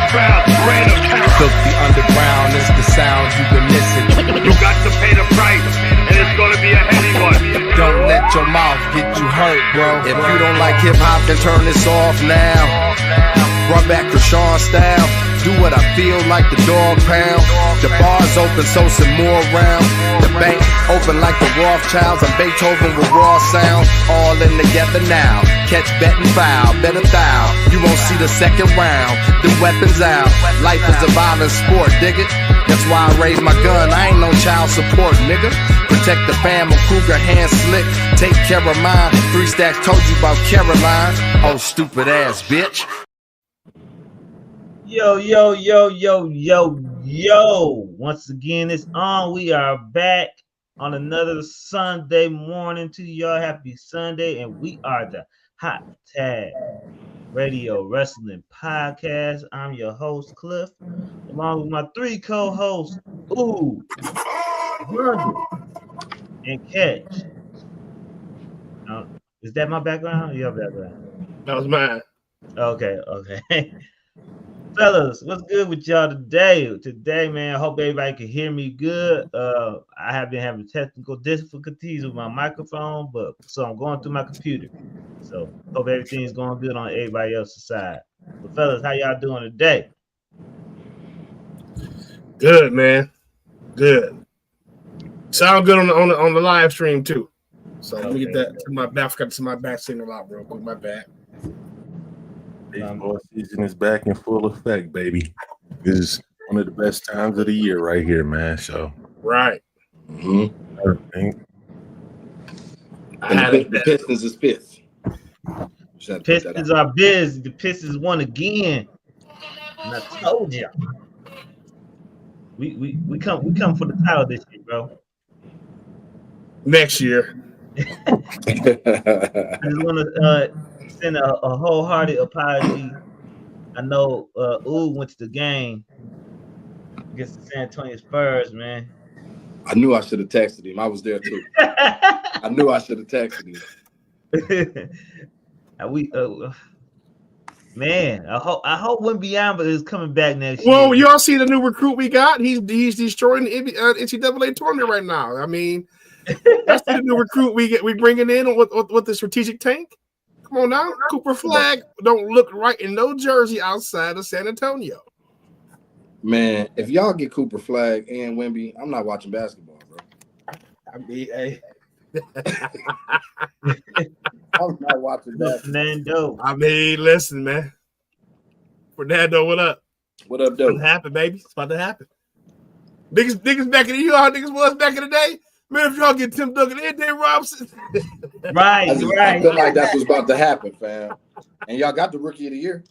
proud, reign of terror. Filthy underground is the sound you've been missing. You got to pay the price, and it's gonna be a heavy one. Don't let your mouth get you hurt, bro. If you don't like hip hop, then turn this off now. Run back to Sean style. Do what I feel like the dog pound. The bar's open, so some more round. The bank open like the Rothschilds. I'm Beethoven with raw sound. All in together now. Catch, bet, and foul. Bet a thou. You won't see the second round. Them weapons out. Life is a violent sport, dig it? That's why I raise my gun. I ain't no child support, nigga. Protect the fam, a Kruger hand slick. Take care of mine. 3 stacks told you about Caroline. Oh, stupid ass bitch. Yo, yo, yo, yo, yo, yo. Once again, it's on. We are back on another Sunday morning to y'all. Happy Sunday. And we are the Hot Tag Radio Wrestling Podcast. I'm your host, Cliff, along with my 3 co-hosts, Ooh, Wonder, and Catch. Is that my background or your background? That was mine. Okay. Fellas, what's good with y'all today? Today, man, I hope everybody can hear me good. I have been having technical difficulties with my microphone, so I'm going through my computer. So hope everything's going good on everybody else's side. But fellas, how y'all doing today? Good, man. Good. Sound good on the live stream too. So let me get that to my back. I forgot to my back signal out real quick. My bad. Baseball season is back in full effect, baby. This is one of the best times of the year right here, man. So right. Mm-hmm. The Pistons is pissed. Pistons are biz. The Pistons won again. And I told you. We come for the title this year, bro. Next year. I just want to send a wholehearted apology. I know Ooh went to the game against the San Antonio Spurs, man. I knew I should have texted him. I was there too. I knew I should have texted him. Man, I hope Wembyamba is coming back next year. Well, y'all see the new recruit we got? He's destroying the NCAA tournament right now. I mean, that's the new recruit we bringing in with the strategic tank. Come on now, Cooper Flag don't look right in no jersey outside of San Antonio. Man, if y'all get Cooper Flag and Wemby, I'm not watching basketball, bro. I mean, hey. I'm not watching basketball. Fernando. I mean, listen, man. Fernando, what up? What up, It's though? about to happen, baby. It's about to happen. Niggas back in the year, how niggas was back in the day. Man, if y'all get Tim Duncan and Dave Robinson. Right. I feel like that's what's about to happen, fam. And y'all got the rookie of the year.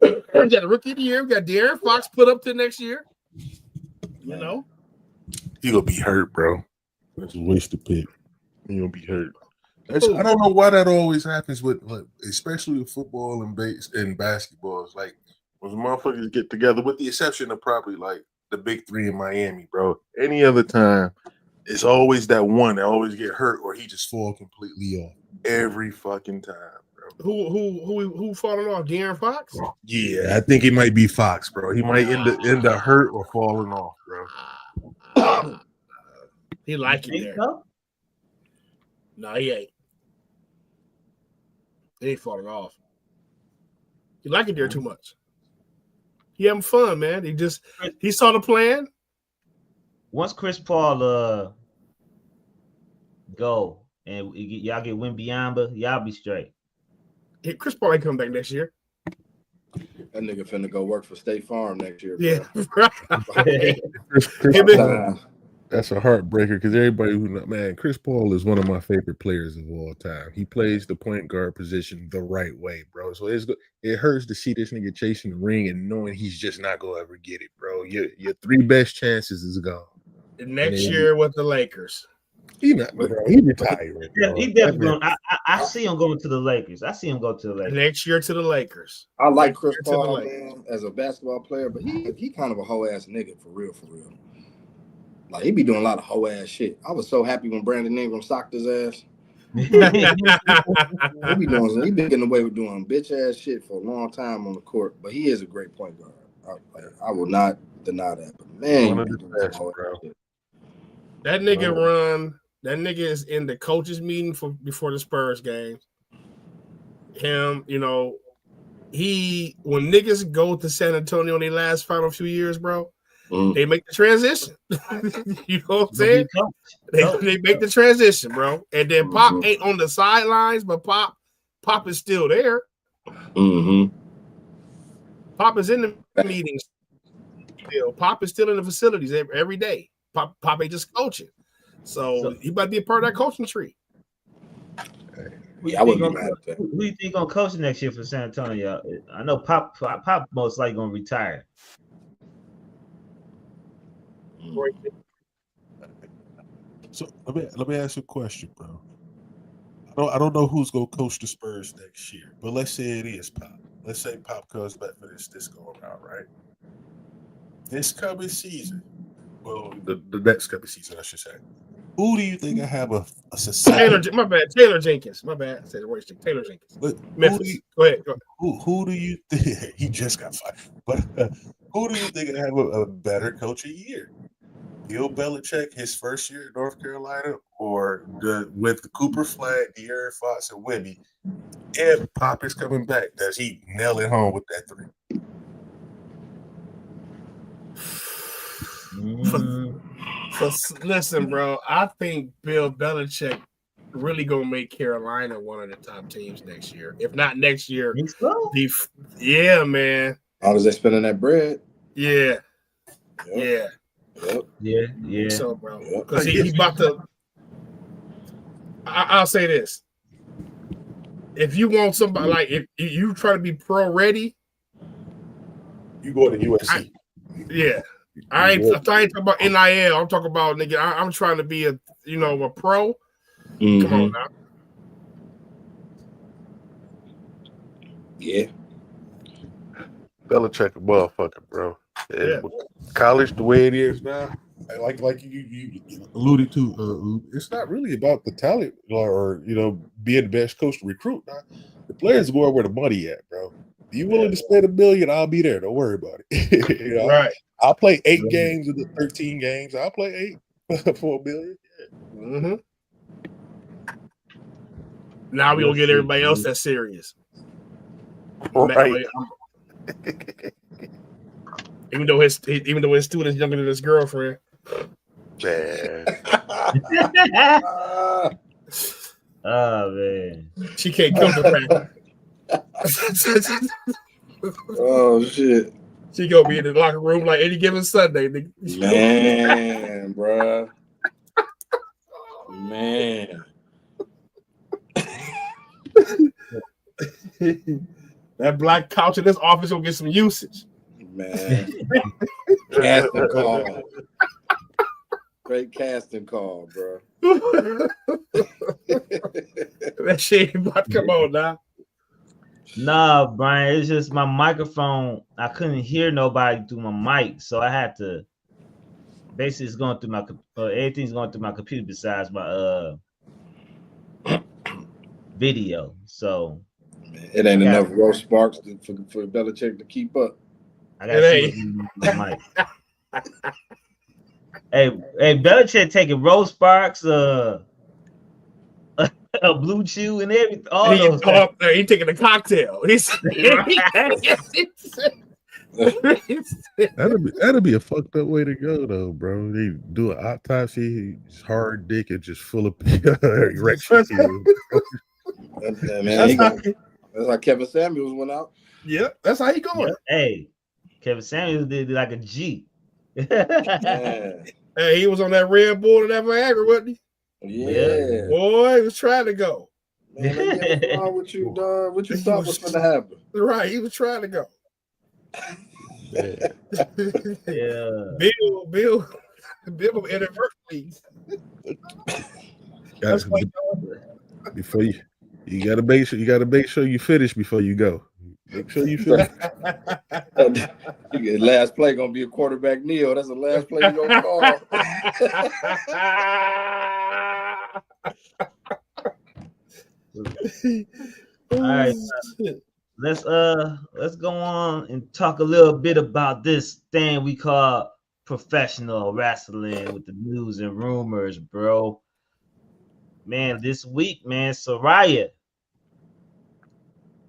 We got the rookie of the year. We got De'Aaron Fox put up to next year. You know? He gonna be hurt, bro. That's a waste of pick. He gonna be hurt. I don't know why that always happens with, especially with football and basketball. It's like when motherfuckers get together, with the exception of probably like the big 3 in Miami, bro. Any other time, it's always that one that always get hurt or he just fall completely off every fucking time, bro. Who falling off? De'Aaron Fox? Yeah, I think it might be Fox, bro. He might end up hurt or falling off, bro. He like it there. So? No, he ain't. He ain't falling off. He like it there too much. He having fun, man. He saw the plan. Once Chris Paul go and y'all get Wembyamba, y'all be straight. Hey, Chris Paul ain't coming back next year. That nigga finna go work for State Farm next year, bro. Yeah, right. Chris Hey, Paul, that's a heartbreaker because everybody man, Chris Paul is one of my favorite players of all time. He plays the point guard position the right way, bro. So it hurts to see this nigga chasing the ring and knowing he's just not gonna ever get it, bro. Your 3 best chances is gone. Next year with the Lakers. He retired. Yeah, he definitely going. I see him going to the Lakers. I see him go to the Lakers. Next year to the Lakers. I like Chris Paul, man, as a basketball player, but he kind of a hoe ass nigga for real. Like he be doing a lot of hoe ass shit. I was so happy when Brandon Ingram socked his ass. He been getting away with doing bitch ass shit for a long time on the court, but he is a great point guard. I will not deny that. But man, One of the best, bro. That nigga is in the coaches meeting before the Spurs games. Him, when niggas go to San Antonio in their last final few years, bro, they make the transition. You know what I'm saying? They make the transition, bro. And then Pop ain't on the sidelines, but Pop is still there. Mm-hmm. Pop is in the meetings. Pop is still in the facilities every day. Pop ain't just coaching. So he might be a part of that coaching tree. I wouldn't be mad at that. Who do you think gonna coach next year for San Antonio? I know Pop most likely gonna retire. So let me ask you a question, bro. I don't know who's gonna coach the Spurs next year, but let's say it is Pop. Let's say Pop comes back for this go around, right? This coming season, well, the next coming season, I should say. Who do you think I have a successor? Taylor Jenkins. My bad. I said Taylor Jenkins. Memphis. Go ahead. Who do you think he just got fired? But who do you think I have a better coach a year? Bill Belichick, his first year at North Carolina, or with the Cooper Flag, De'Aaron Fox, and Wemby, if Pop is coming back, does he nail it home with that 3? Listen, bro, I think Bill Belichick really gonna make Carolina one of the top teams next year. If not next year, yeah, man. As long as they're spending that bread. Yeah. Yep. Yeah. So, bro, because he's about to. I'll say this: if you want somebody like if you try to be pro ready, you go to USC. I ain't talking about NIL. I'm talking about nigga. I'm trying to be a pro. Mm-hmm. Come on now. Yeah. Belichick a motherfucker, bro. Yeah. College the way it is now, like you alluded to, it's not really about the talent or being the best coach to recruit. Now, the players are going where the money at, bro. You willing to spend $1 million? I'll be there. Don't worry about it. Right. I'll play 8 games of the 13 games. I'll play 8 for $1 million. Yeah. Mm-hmm. Now we gonna get everybody else that's serious. Right. Even though his student is younger than his girlfriend. Man. Oh man. She can't come to practice. Oh shit. She gonna be in the locker room like any given Sunday. Man, bro. Man. That black couch in this office will get some usage. Man. Casting call. Great casting call, bro. That shit ain't about to come on now. Nah, Brian, it's just my microphone. I couldn't hear nobody through my mic, so I had to. Basically, it's going through my everything's going through my computer besides my video. So it ain't enough roast sparks for Belichick to keep up. I got to see my mic. Hey, Belichick taking Rose Sparks, a Blue Chew, and everything. All those. He taking a cocktail. That'd be a fucked up way to go, though, bro. They do an autopsy, hard dick, and just full of erection. That's how Kevin Samuels went out. Yeah, that's how he going. Yeah. Hey, Kevin Samuels did like a G. Hey, he was on that Red Bull and that Viagra, wasn't he? Yeah. Boy, he was trying to go. Man, what you done? What you thought was going to happen? Right, he was trying to go. Bill inadvertently. Before you gotta make sure you finish before you go. Make sure you finish. Last play gonna be a quarterback kneel. That's the last play you gonna call. All right, let's go on and talk a little bit about this thing we call professional wrestling with the news and rumors, bro. Man, this week, man, Soraya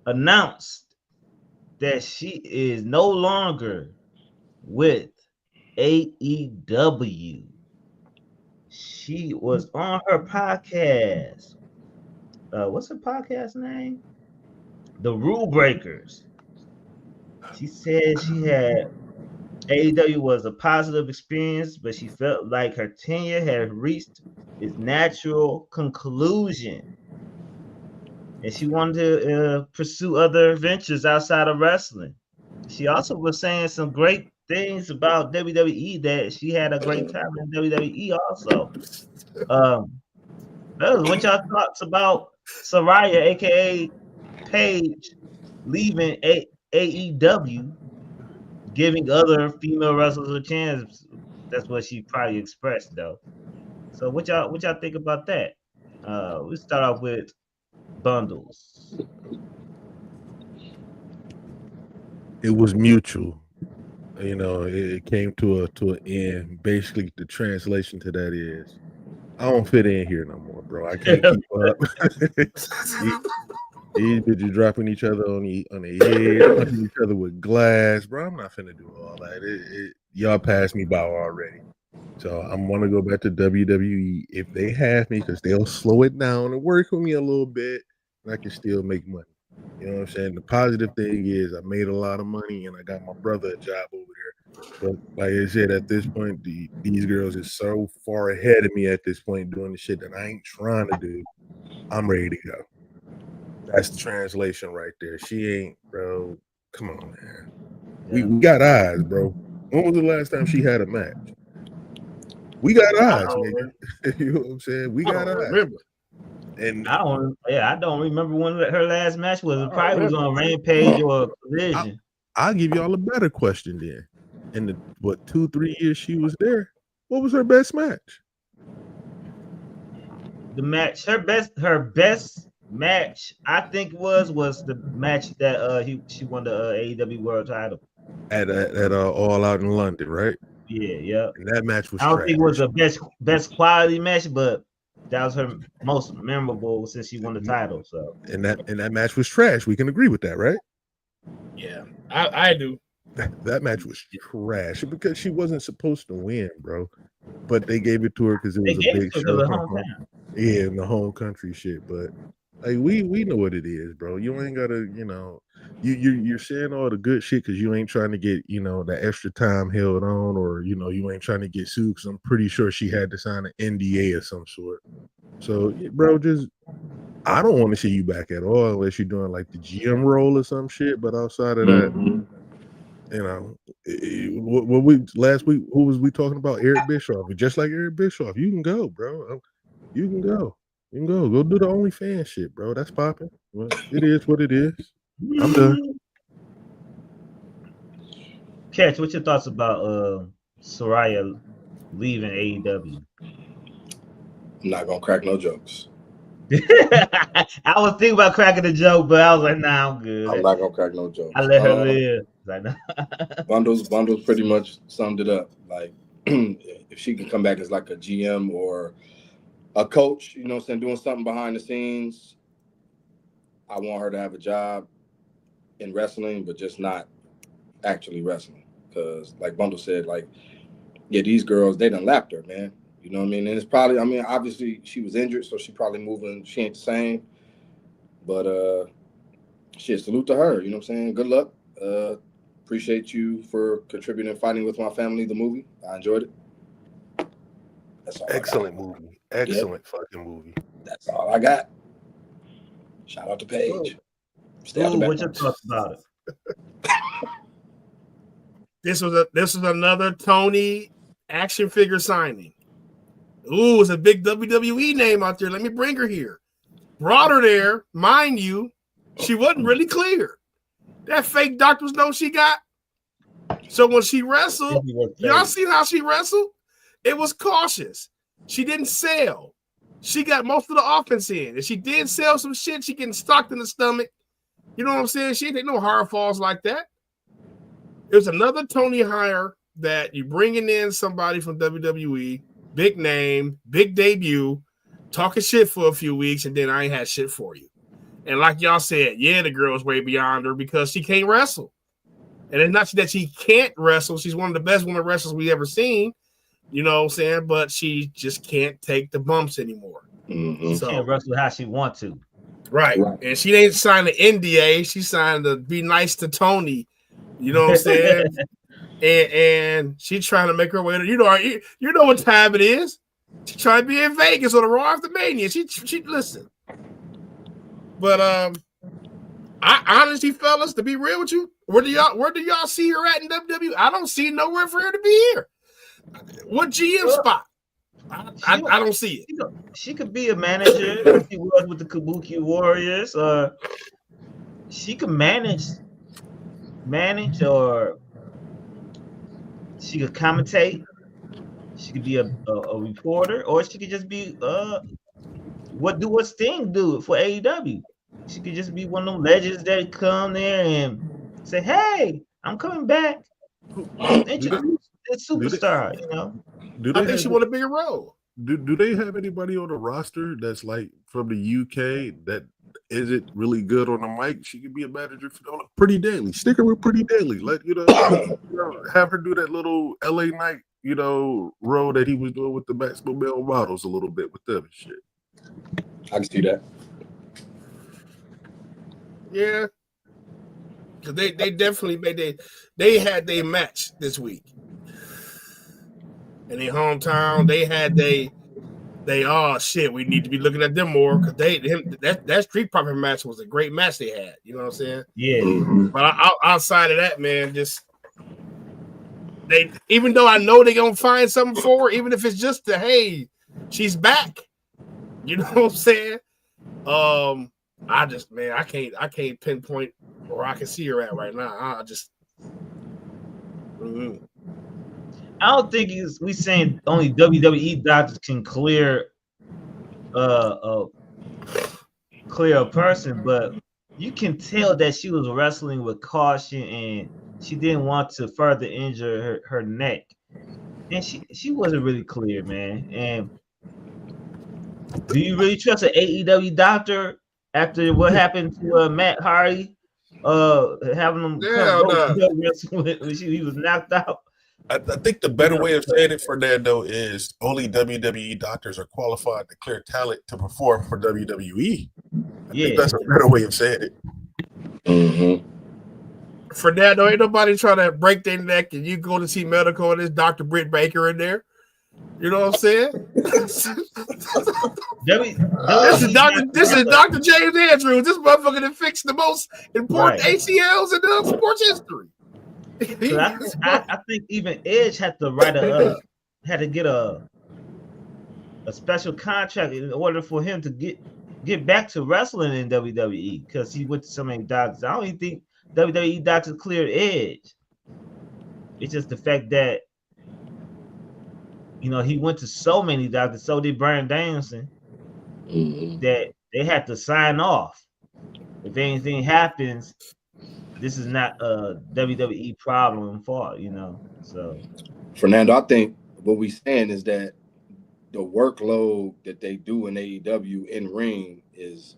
announced that she is no longer with AEW. She was on her podcast. What's her podcast name? The Rule Breakers. She said she had AEW was a positive experience, but she felt like her tenure had reached its natural conclusion. And she wanted to pursue other ventures outside of wrestling. She also was saying some great things about WWE, that she had a great time in WWE also. What y'all thoughts about Soraya, aka Paige, leaving AEW, giving other female wrestlers a chance? That's what she probably expressed, though. So what y'all think about that? We start off with Bundles. It was mutual. You know, it came to an end. Basically, the translation to that is, I don't fit in here no more, bro. I can't keep up. These bitches dropping each other on the head, punching each other with glass, bro. I'm not finna do all that. Y'all passed me by already. So I'm gonna go back to WWE if they have me, because they'll slow it down and work with me a little bit, and I can still make money. You know what I'm saying? The positive thing is I made a lot of money and I got my brother a job over there. But like I said, at this point, these girls is so far ahead of me at this point doing the shit that I ain't trying to do. I'm ready to go. That's the translation right there. She ain't, bro. Come on, man. We got eyes, bro. When was the last time she had a match? We got eyes, nigga. You know what I'm saying? We got eyes. Remember. And I don't remember when her last match was. It probably was on Rampage or Collision. I'll give y'all a better question then. In the 2-3 years she was there, what was her best match? The match, her best match, I think was the match that she won the AEW World Title At All Out in London, right? Yeah. And that match was I don't trash. think it was the best quality match, but that was her most memorable since she won the title. So and that match was trash. We can agree with that, right? Yeah, I do. That match was trash because she wasn't supposed to win, bro. But they gave it to her because it was a big show. Yeah, in the home country shit. But like we know what it is, bro. You ain't gotta, you're saying all the good shit because you ain't trying to get, the extra time held on, or you ain't trying to get sued, because I'm pretty sure she had to sign an NDA of some sort. So, bro, I don't want to see you back at all unless you're doing like the GM role or some shit. But outside of that, what we last week, who was we talking about? Eric Bischoff. Just like Eric Bischoff, you can go, bro. You can go. You can go do the OnlyFans shit, bro. That's popping. Well, it is what it is. I'm done. Catch, what's your thoughts about Soraya leaving AEW? I'm not gonna crack no jokes. I was thinking about cracking a joke, but I was like, nah, I'm good. I'm not gonna crack no jokes. I let her live. Like, nah. Bundles pretty much summed it up. Like, if she can come back as like a GM or a coach, doing something behind the scenes, I want her to have a job in wrestling, but just not actually wrestling. Because like Bundle said, these girls, they done lapped her, man. You know what I mean? And it's probably, obviously she was injured, so she probably moving. She ain't the same. But shit, salute to her. You know what I'm saying? Good luck. Appreciate you for contributing Fighting With My Family, the movie. I enjoyed it. That's all. Excellent movie. Excellent fucking movie. That's all I got. Shout out to Paige. What's your thoughts about it? This was another Tony action figure signing. Ooh, it's a big WWE name out there. Let me bring her here. Brought her there, mind you. She wasn't really clear. That fake doctor's note she got. So when she wrestled, y'all seen how she wrestled? It was cautious. She didn't sell. She got most of the offense in. If she did sell some shit, she getting stocked in the stomach. You know what I'm saying? She ain't take no hard falls like that. There's another Tony hire that you bringing in somebody from WWE, big name, big debut, talking shit for a few weeks, and then I ain't had shit for you. And like y'all said, yeah, the girl's way beyond her because she can't wrestle. And it's not that she can't wrestle. She's one of the best women wrestlers we ever seen. You know what I'm saying? But she just can't take the bumps anymore. She can't wrestle how she want to. Right. And she ain't signed an NDA. She signed to be nice to Tony. You know what I'm saying? and she trying to make her way to, you know what time it is. She trying to be in Vegas on the Raw after Mania. She listen. But I honestly, fellas, to be real with you, where do y'all see her at in WWE? I don't see nowhere for her to be here. What GM spot? I don't see it. She could be a manager like she was with the Kabuki Warriors. She could manage, or she could commentate. She could be a reporter, or she could just be what Sting do for AEW. She could just be one of them legends that come there and say, "Hey, I'm coming back." Introduce a superstar, you know. I think she want a bigger role. Do they have anybody on the roster that's like from the UK that isn't really good on the mic? She could be a manager for Pretty Daily. Stick her with Pretty Daily. Let have her do that little LA Night, role that he was doing with the Maximum Male Models a little bit with them and shit. I can see that. Yeah. Cause they definitely they had their match this week. In their hometown, they had they oh shit, we need to be looking at them more because that Street Profit match was a great match they had. You know what I'm saying? Yeah. But outside of that, man, just even though I know they're gonna find something for her, even if it's just hey, she's back. You know what I'm saying? I can't pinpoint where I can see her at right now. I don't think we saying only WWE doctors can clear a person, but you can tell that she was wrestling with caution and she didn't want to further injure her neck, and she wasn't really clear, man. And do you really trust an AEW doctor after what happened to Matt Hardy, having him when he was knocked out? I think the better way of saying it, Fernando, is only WWE doctors are qualified to clear talent to perform for WWE. I think that's a better way of saying it. Mm-hmm. Fernando, ain't nobody trying to break their neck and you go to see medical and there's Dr. Britt Baker in there. You know what I'm saying? This is Dr. James Andrews. This motherfucker that fixed the most important ACLs in sports history. I think even Edge had to get a special contract in order for him to get back to wrestling in WWE because he went to so many doctors. I don't even think WWE doctors cleared Edge. It's just the fact that he went to so many doctors, so did Bryan Danielson, that they had to sign off. If anything happens, this is not a WWE problem fault, So, Fernando, I think what we're saying is that the workload that they do in AEW in ring is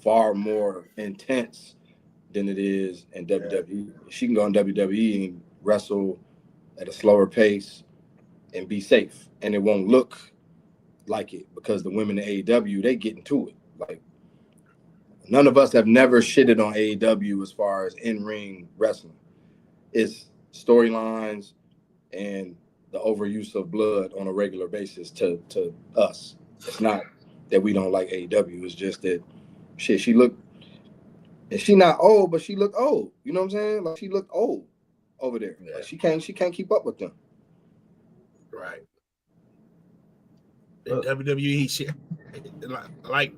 far more intense than it is in WWE. She can go in WWE and wrestle at a slower pace and be safe, and it won't look like it because the women in AEW, they get into it. Like, none of us have never shitted on AEW as far as in-ring wrestling. It's storylines and the overuse of blood on a regular basis to us. It's not that we don't like AEW. It's just that she looked, and she not old, but she looked old. You know what I'm saying? Like, she looked old over there. Yeah. Like, she can't keep up with them. Right. In WWE, she, like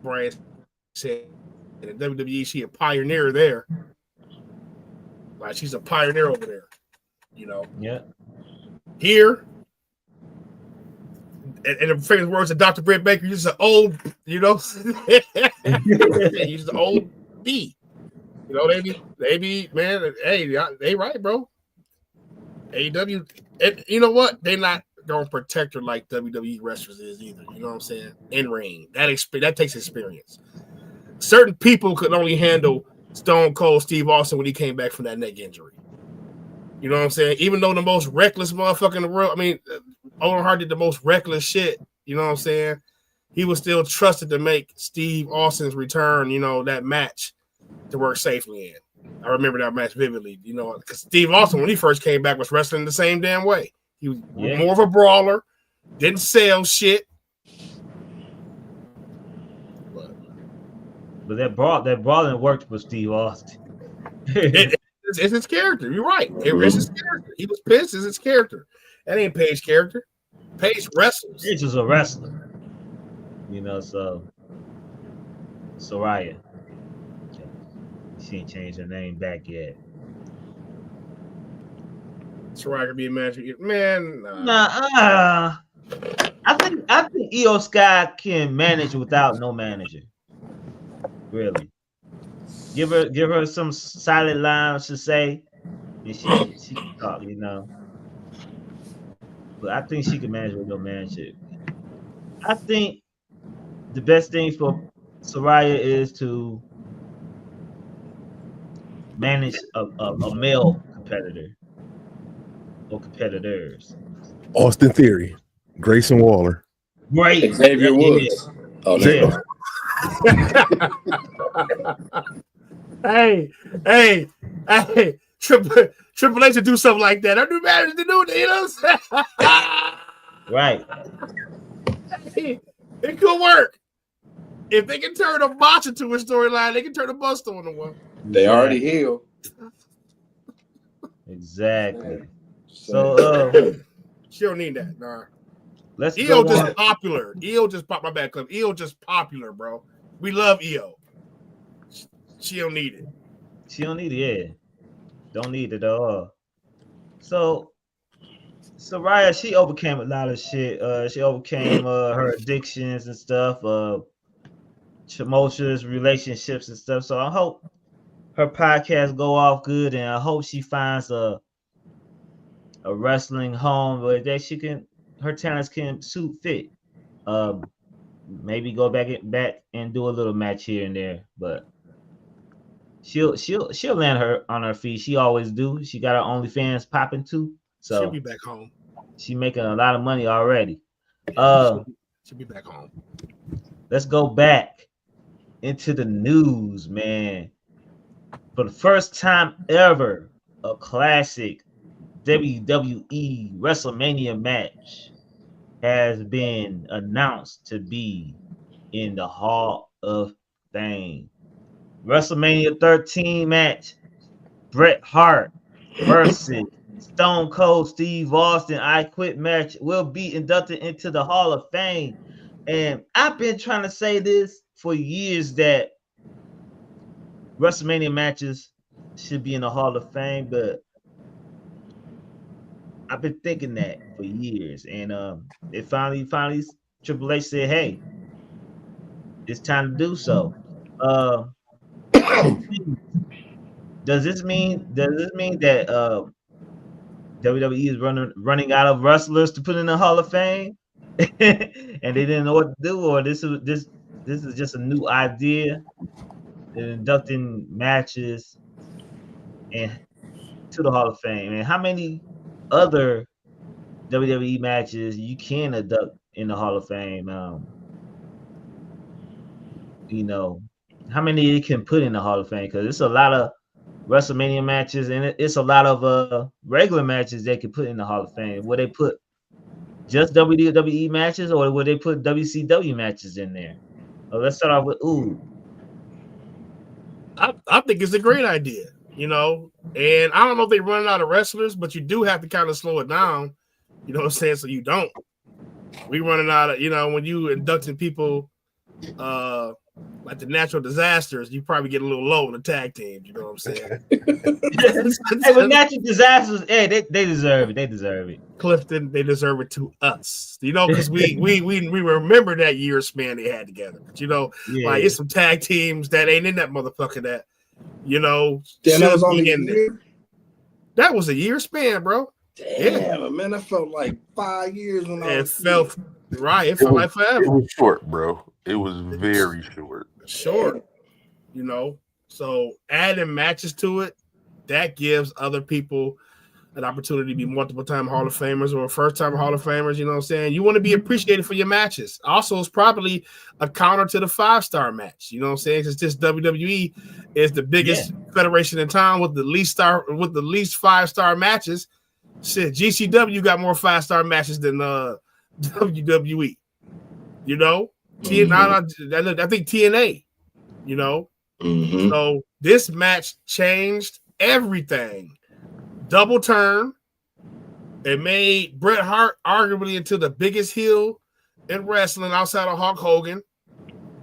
Brian said, in WWE, she a pioneer there. Like, she's a pioneer over there. Yeah. Here, and the famous words of Dr. Britt Baker, you're just an old, you know, you're just an old B. You know, they be, man, hey, they right, bro. AEW, and you know what? They not gonna protect her like WWE wrestlers is either. You know what I'm saying? In ring, that takes experience. Certain people could only handle Stone Cold Steve Austin when he came back from that neck injury. You know what I'm saying? Even though the most reckless motherfucker in the world, I mean, Owen Hart did the most reckless shit. You know what I'm saying? He was still trusted to make Steve Austin's return, you know, that match to work safely in. I remember that match vividly, you know, because Steve Austin, when he first came back, was wrestling the same damn way. He was more of a brawler, didn't sell shit. But that brawling worked for Steve Austin. It's his character. You're right. It's his character. He was pissed. It's his character. That ain't Paige's character. Paige wrestles. Paige was a wrestler. You know, so Soraya. She ain't changed her name back yet. Soraya could be a manager. Man, I think Io Sky can manage without no manager. Really. Give her some solid lines to say, and she can talk, you know. But I think she can manage with no manager. I think the best thing for Soraya is to manage a male competitor or competitors. Austin Theory, Grayson Waller, Great, Xavier Woods. Oh, yeah. Hey, Triple H to do something like that. Our new manager to do it, you know what I'm saying? Right. Hey, it could work. If they can turn a botch into a storyline, they can turn a bust on the one. They already healed. Exactly. So she don't need that. Nah. Let's EO go just on. popular. EO just popped my back club. EO just popular, bro. We love EO. She don't need it. She don't need it, yeah. Don't need it at all. So Soraya, she overcame a lot of shit. She overcame her addictions and stuff, tumultuous relationships and stuff. So I hope her podcast go off good, and I hope she finds a wrestling home where her talents can suit fit. Maybe go back and do a little match here and there, but she'll land her on her feet. She always do. She got her OnlyFans popping too, so she'll be back home. She making a lot of money already. She'll be back home. Let's go back into the news, man. For the first time ever, a classic WWE WrestleMania match has been announced to be in the Hall of Fame. WrestleMania 13 match, Bret Hart versus Stone Cold Steve Austin I Quit match will be inducted into the Hall of Fame. And I've been trying to say this for years that WrestleMania matches should be in the Hall of Fame, but I've been thinking that for years. And it finally Triple H said, hey, it's time to do so. Does this mean that WWE is running out of wrestlers to put in the Hall of Fame, and they didn't know what to do, or this is just a new idea, inducting matches and to the Hall of Fame? And how many other WWE matches you can induct in the Hall of Fame? You know, how many you can put in the Hall of Fame? Because it's a lot of WrestleMania matches, and it's a lot of regular matches they could put in the Hall of Fame. Would they put just WWE matches, or would they put WCW matches in there? Let's start off with I think it's a great idea, you know. And I don't know if they're running out of wrestlers, but you do have to kind of slow it down, you know what I'm saying? So you don't. We running out of, you know, when you inducting people like the natural disasters, you probably get a little low in the tag team. You know what I'm saying? Hey, but natural disasters, hey, they deserve it. They deserve it. Clifton, they deserve it to us. You know, because we remember that year span they had together. But you know, like it's some tag teams that ain't in that motherfucker that, you know, damn, that was only a year. That was a year span, bro. Damn, man, that felt like 5 years when I was. It felt like forever. It was short, bro. It was very short. Short, you know. So adding matches to it, that gives other people an opportunity to be multiple-time Hall of Famers or first-time Hall of Famers. You know what I'm saying? You want to be appreciated for your matches. Also, it's probably a counter to the 5-star match. You know what I'm saying? Because just WWE is the biggest federation in town with the least 5-star matches. Shit, GCW got more 5-star matches than WWE. You know, I think TNA. You know, so this match changed everything. Double turn. It made Bret Hart arguably into the biggest heel in wrestling outside of Hulk Hogan.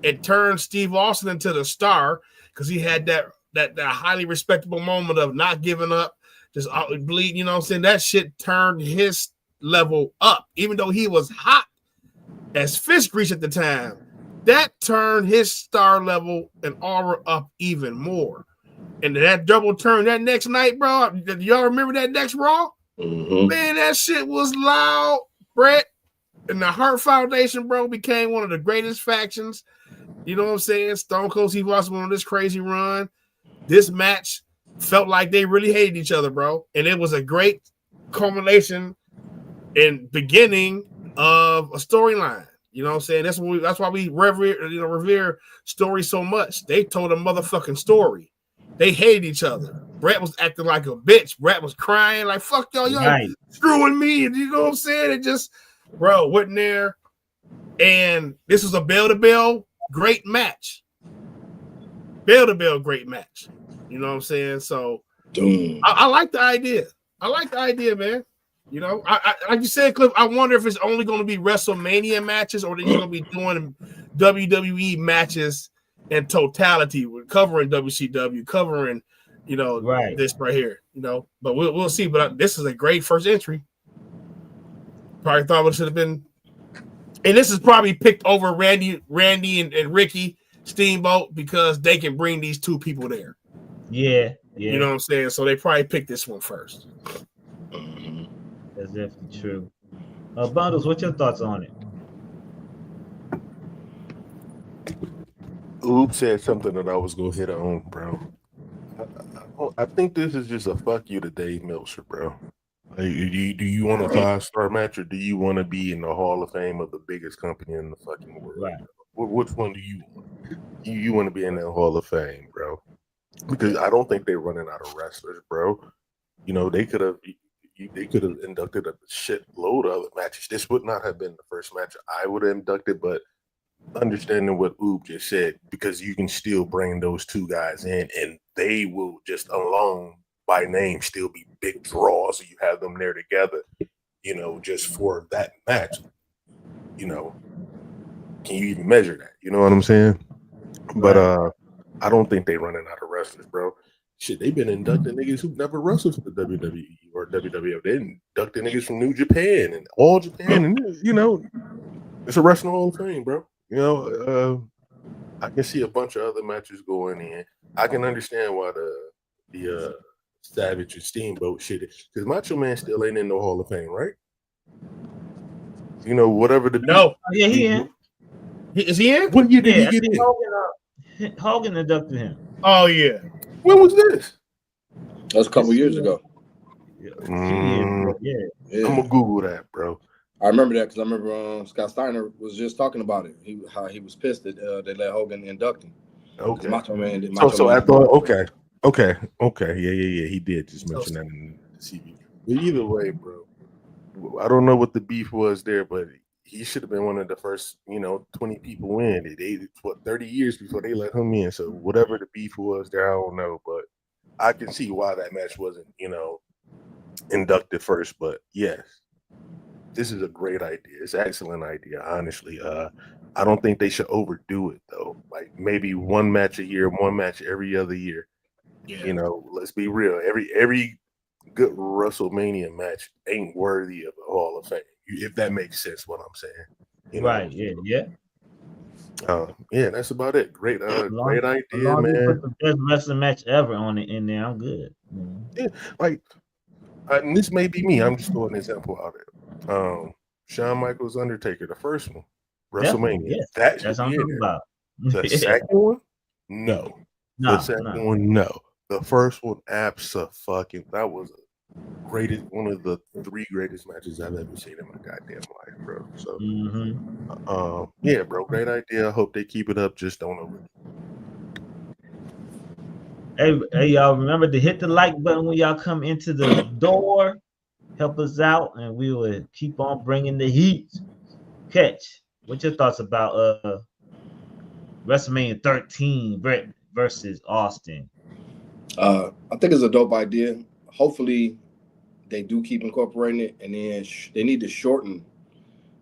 It turned Steve Austin into the star because he had that highly respectable moment of not giving up, just bleeding. You know what I'm saying? That shit turned his level up, even though he was hot as fish grease at the time. That turned his star level and aura up even more. And that double turn that next night, bro. Y'all remember that next Raw? Man, that shit was loud. Bret and the Hart Foundation, bro, became one of the greatest factions. You know what I'm saying? Stone Cold Steve Austin went on this crazy run. This match felt like they really hated each other, bro. And it was a great culmination and beginning of a storyline. You know what I'm saying? That's why we revere stories so much. They told a motherfucking story. They hated each other. Bret was acting like a bitch. Bret was crying like, fuck y'all screwing me. You know what I'm saying? It just, bro, wasn't there. And this was a bell-to-bell great match. Bell-to-bell great match. You know what I'm saying? So I like the idea. I like the idea, man. You know, I like you said, Cliff, I wonder if it's only going to be WrestleMania matches or they're going to be doing WWE matches in totality, covering WCW, covering, you know, this right here, you know. But we'll see. But this is a great first entry. Probably thought it should have been, and this is probably picked over Randy and Ricky Steamboat because they can bring these two people there. Yeah. You know what I'm saying? So they probably picked this one first. That's definitely true. Bundles, what's your thoughts on it? Oops said something that I was gonna hit on, bro. I think this is just a fuck you to Dave Meltzer, bro. Like, do you want a 5-star match or do you want to be in the Hall of Fame of the biggest company in the fucking world? Right. Which one do you want? You want to be in that Hall of Fame, bro? Because I don't think they're running out of wrestlers, bro. You know, they could have inducted a shit load of other matches. This would not have been the first match I would have inducted, but understanding what Oob just said, because you can still bring those two guys in and they will just alone by name still be big draws. So you have them there together, you know, just for that match. You know, can you even measure that? You know what I'm saying? But I don't think they're running out of wrestlers, bro. Shit, they've been inducting niggas who never wrestled for the WWE or WWF. They inducted niggas from New Japan and All Japan, and you know, it's a wrestling Hall of Fame, bro. You know, I can see a bunch of other matches going in. I can understand why the Savage and Steamboat shit, because Macho Man still ain't in the Hall of Fame, right? You know, whatever the he in. Is he in? What year did he get in? Hogan inducted him. Oh yeah. When was this? That was a couple years ago. I'm gonna Google that, bro. I remember that because I remember Scott Steiner was just talking about it. How he was pissed that they let Hogan induct him. Okay. Macho Man. So I thought, okay. Yeah. He did just mention that in the CV. But either way, bro, I don't know what the beef was there, but he should have been one of the first, 20 people in. They 30 years before they let him in. So whatever the beef was there, I don't know, but I can see why that match wasn't, inducted first. But yes, this is a great idea. It's an excellent idea, honestly. I don't think they should overdo it though. Like maybe one match a year, one match every other year. Yeah. You know, let's be real. Every good WrestleMania match ain't worthy of a Hall of Fame. If that makes sense, what I'm saying. You know? Right. Yeah. Yeah, that's about it. Great As idea, long as you man. put the best wrestling match ever on it in there, I'm good. Yeah, like, and this may be me. I'm just throwing an example out there. Shawn Michaels Undertaker, the first one, WrestleMania. Yes. That That's should what I'm be talking in about. there. The second one, no. No, The second one, no. The first one, abso-fucking. That was one of the 3 greatest matches I've ever seen in my goddamn life, bro. So, yeah, bro, great idea. I hope they keep it up. Just don't overdo it. Hey, y'all, remember to hit the like button when y'all come into the door. Help us out, and we will keep on bringing the heat. Catch, what's your thoughts about WrestleMania 13 Brett versus Austin? I think it's a dope idea. Hopefully, they do keep incorporating it, and then they need to shorten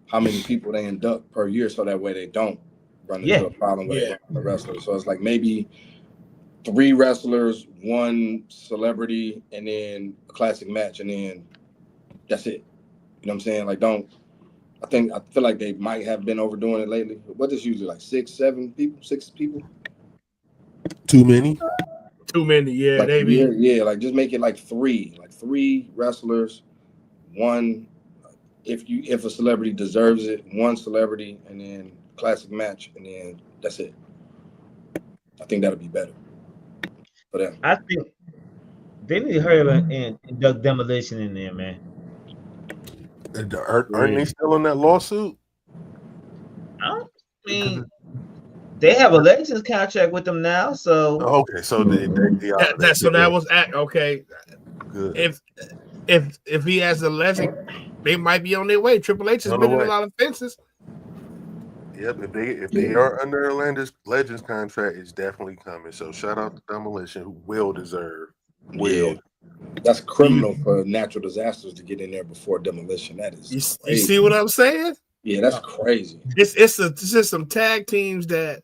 how many people they induct per year, so that way they don't run into a problem with the wrestlers. So it's like maybe 3 wrestlers, 1 celebrity, and then a classic match, and then that's it. You know what I'm saying? Like, I feel like they might have been overdoing it lately. What is usually like 6 people? Too many? Too many, yeah. Like, They be like just make it like 3 wrestlers, 1 if a celebrity deserves it, 1 celebrity, and then classic match, and then that's it. I think that'll be better for them. I think they need to hurry up and induct Demolition in there, man. Aren't they still in that lawsuit? I mean, they have a Legends contract with them now, so okay. So that was okay. Good. If he has a legend, they might be on their way. Triple H has been in a lot of fences. Yep, if they are under a Legends contract, it's definitely coming. So shout out to Demolition, who will deserve. Yeah. That's criminal for natural disasters to get in there before Demolition. That is you see what I'm saying? Yeah, that's crazy. It's just some tag teams that,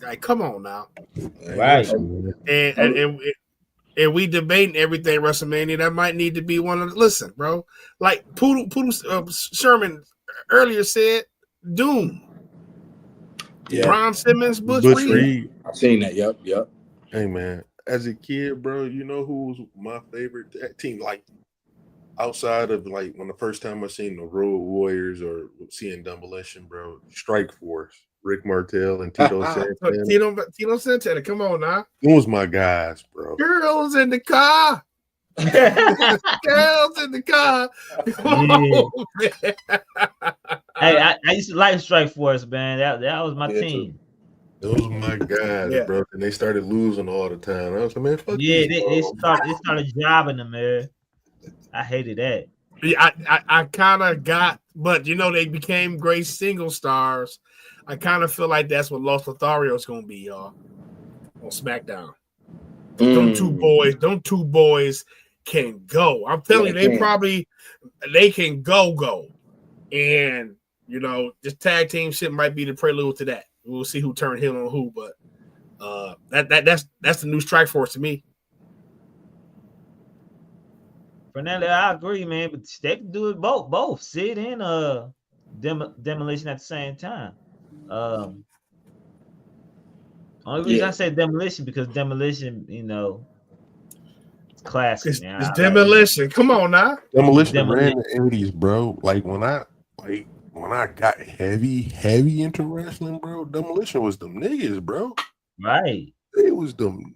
like, come on now, right? And we debating everything WrestleMania. That might need to be one of the, listen, bro. Like Poodle Sherman earlier said, Doom. Yeah. Ron Simmons, Bush Reed. I've seen that. Yep. Hey man, as a kid, bro, you know who was my favorite team? Like outside of like when the first time I seen the Road Warriors or seeing Demolition, bro, Strike Force, Rick Martel and Tito Santana. Tito Santana, come on now. Those my guys, bro. Girls in the car. Girls in the car. Hey, I used to like Strike Force, man. That was my team. Those were my guys, bro. And they started losing all the time. I was like, man, fuck they started jobbing them, man. I hated that. Yeah, I kind of got, but you know, they became great single stars. I kind of feel like that's what Los Lotharios gonna be, y'all, on SmackDown. Them two boys can go. I'm telling you, they can go. And you know, this tag team shit might be the prelude to that. We'll see who turned heel on who, but that's the new Strike Force to me. Fernando, I agree, man. But they can do it both Sid and Demolition at the same time. Only reason I say Demolition because Demolition, you know, it's classic. It's Demolition. Come on now. Demolition ran the 80s, bro. Like when I got heavy into wrestling, bro, Demolition was them niggas, bro. Right. It was them.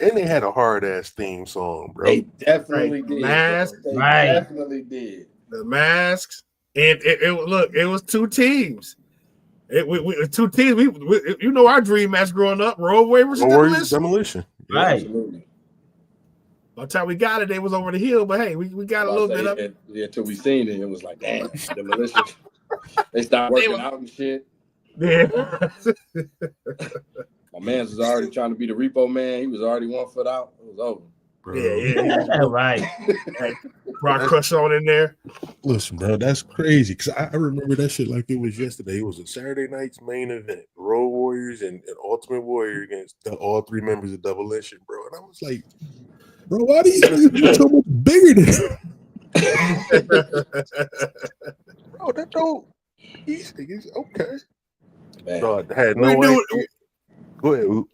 And they had a hard ass theme song, bro. They definitely did. Definitely did. The masks, and it was 2 teams. We 2 teams. We you know our dream match growing up, Road Warriors versus Demolition. Right. Absolutely. By the time we got it, they was over the hill. But hey, we got a little bit up. Yeah, till we seen it, it was like, damn, Demolition. They stopped working out and shit. Yeah. My man was already trying to be the repo man. He was already 1 foot out. It was over. Bro. Yeah. Right. Brock Crusher in there. Listen, bro, that's crazy. Cause I remember that shit like it was yesterday. It was a Saturday night's main event. Road Warriors and Ultimate Warrior against all three members of Double-Lation, bro. And I was like, bro, why do these niggas be so much bigger than bro, that don't these niggas okay. Man. No, I had no idea. Go ahead, Oop.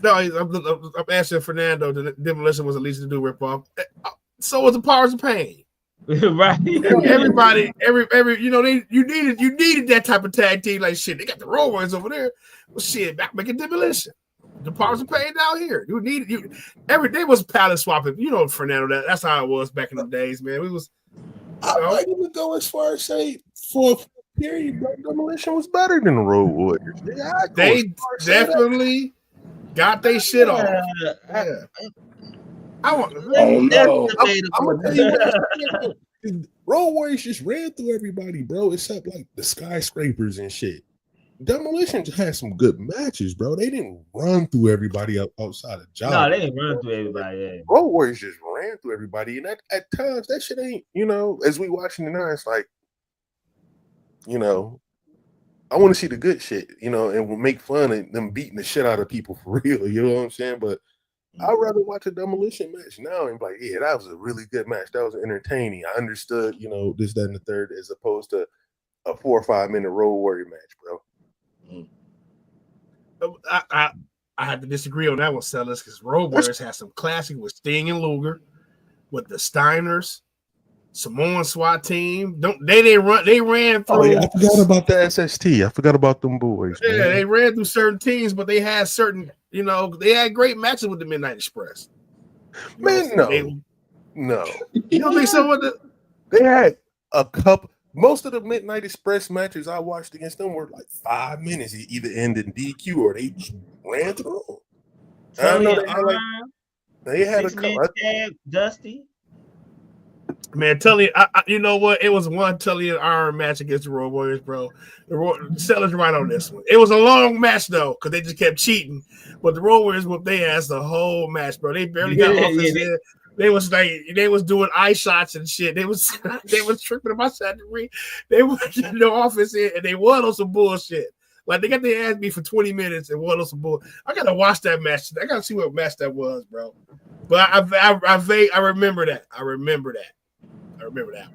No, I'm asking Fernando. The Demolition was at least to do rip off. So was the Powers of Pain. Right. Everybody, every you know, you needed that type of tag team. Like shit, they got the Road Warriors over there. Well, shit, back making Demolition. The Powers of Pain down here. You every day was palette swapping. You know, Fernando. That's how it was back in the days, man. We was. I might even go as far as say for a period, bro, Demolition was better than the Road Warriors. Yeah, they definitely got their shit off. Yeah. I want. Oh no! I'm gonna tell you what. Road Warriors just ran through everybody, bro, except like the skyscrapers and shit. Demolition just had some good matches, bro. They didn't run through everybody outside of job. No, they didn't run through everybody. Yeah. Road Warriors just ran through everybody, and at times that shit ain't, you know, as we watching it now, it's like, you know, I want to see the good shit, you know, and we'll make fun of them beating the shit out of people for real. You know what I'm saying? But I'd rather watch a Demolition match now and be like, yeah, that was a really good match. That was entertaining. I understood, you know, this, that, and the third, as opposed to a 4 or 5 minute Road Warrior match, bro. I have to disagree on that one, Sellers, because Road Warriors had some classic with Sting and Luger, with the Steiners, Samoan SWAT team. They didn't run. They ran through. Oh, yeah, I forgot about the SST. I forgot about them boys. Yeah, man. they ran through certain teams, but they had certain, you know, they had great matches with the Midnight Express. Man, no. You don't think so? They had a couple. Most of the Midnight Express matches I watched against them were like 5 minutes. It either ended in DQ or they just ran through. I don't know. They had a couple. Dusty. Man, Tully, you know what? It was one Tully and Iron match against the Road Warriors, bro. The Sellers right on this one. It was a long match though, because they just kept cheating. But the Road Warriors whooped their ass the whole match, bro. They barely got offense in. They was doing eye shots and shit. They was tripping them outside the ring. They was getting no offense in, and they won on some bullshit. Like they got their ass beat for 20 minutes and won on some bull. I gotta watch that match. I gotta see what match that was, bro. But I remember that. I remember that.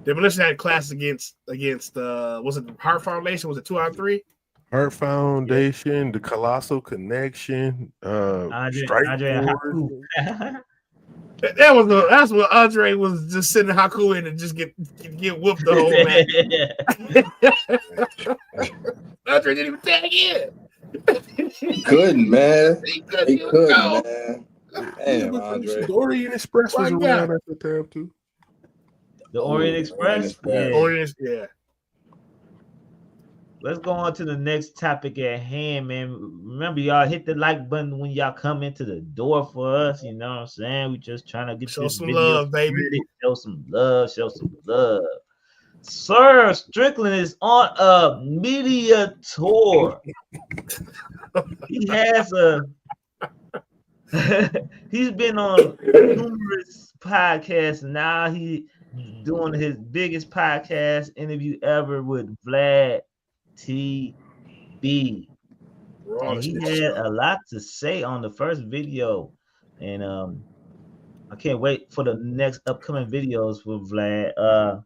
Demolition had class against was it the Heart Foundation? Was it 2 out of 3? Heart Foundation, the Colossal Connection, Strike Force. That's what Andre was just sending Haku in and just get whooped the whole match. Andre didn't even tag in. He couldn't, man. He couldn't, man. Damn, Andre. The Orient Express was around at the time too. The Orient Express. Yeah. Let's go on to the next topic at hand, man. Remember, y'all hit the like button when y'all come into the door for us. You know what I'm saying? We just trying to get show some love, baby. Show some love. Sir Strickland is on a media tour. He has he's been on numerous podcasts, and now he's doing his biggest podcast interview ever with Vlad TV. And he had a lot to say on the first video, and I can't wait for the next upcoming videos with Vlad.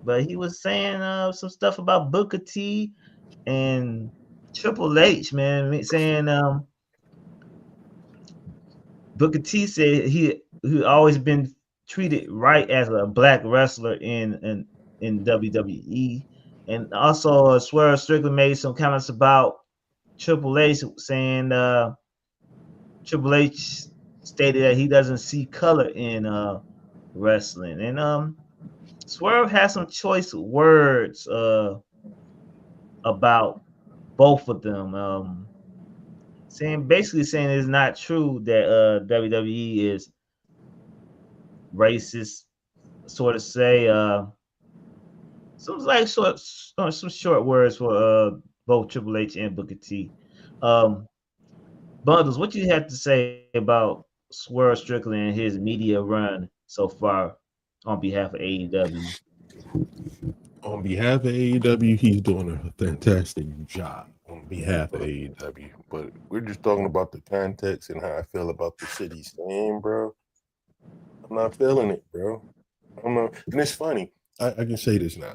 But he was saying some stuff about Booker T and Triple H, man, saying Booker T said he always been treated right as a black wrestler in WWE. And also Swerve Strickland made some comments about Triple H, saying Triple H stated that he doesn't see color in wrestling. And Swerve has some choice words about both of them. Basically saying it's not true that WWE is racist, sort of say some short words for both Triple H and Booker T. Bundles, what you have to say about Swerve Strickland and his media run so far on behalf of AEW? On behalf of AEW, he's doing a fantastic job on behalf of AEW. But we're just talking about the context and how I feel about the city's name, bro. I'm not feeling it, bro. I'm not, and it's funny. I can say this now.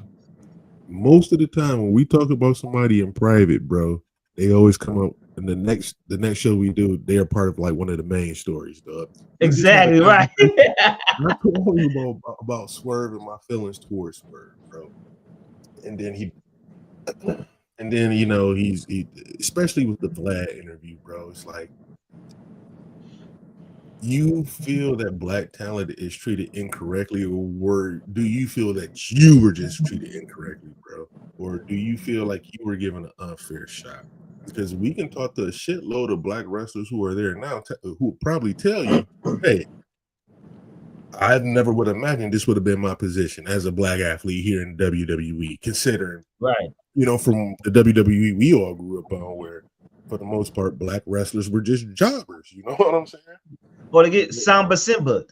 Most of the time when we talk about somebody in private, bro, they always come up in the next show we do. They are part of like one of the main stories, dog. Exactly right. I'm telling you about Swerve and my feelings towards Swerve, bro. And then he's especially with the Vlad interview, bro. It's like you feel that black talent is treated incorrectly, or do you feel that you were just treated incorrectly, bro? Or do you feel like you were given an unfair shot? Because we can talk to a shitload of black wrestlers who are there now who probably tell you, hey, I never would imagine this would have been my position as a black athlete here in WWE, considering, Right. From the WWE we all grew up on, where for the most part, black wrestlers were just jobbers. You know what I'm saying? Or to get Samba Simba,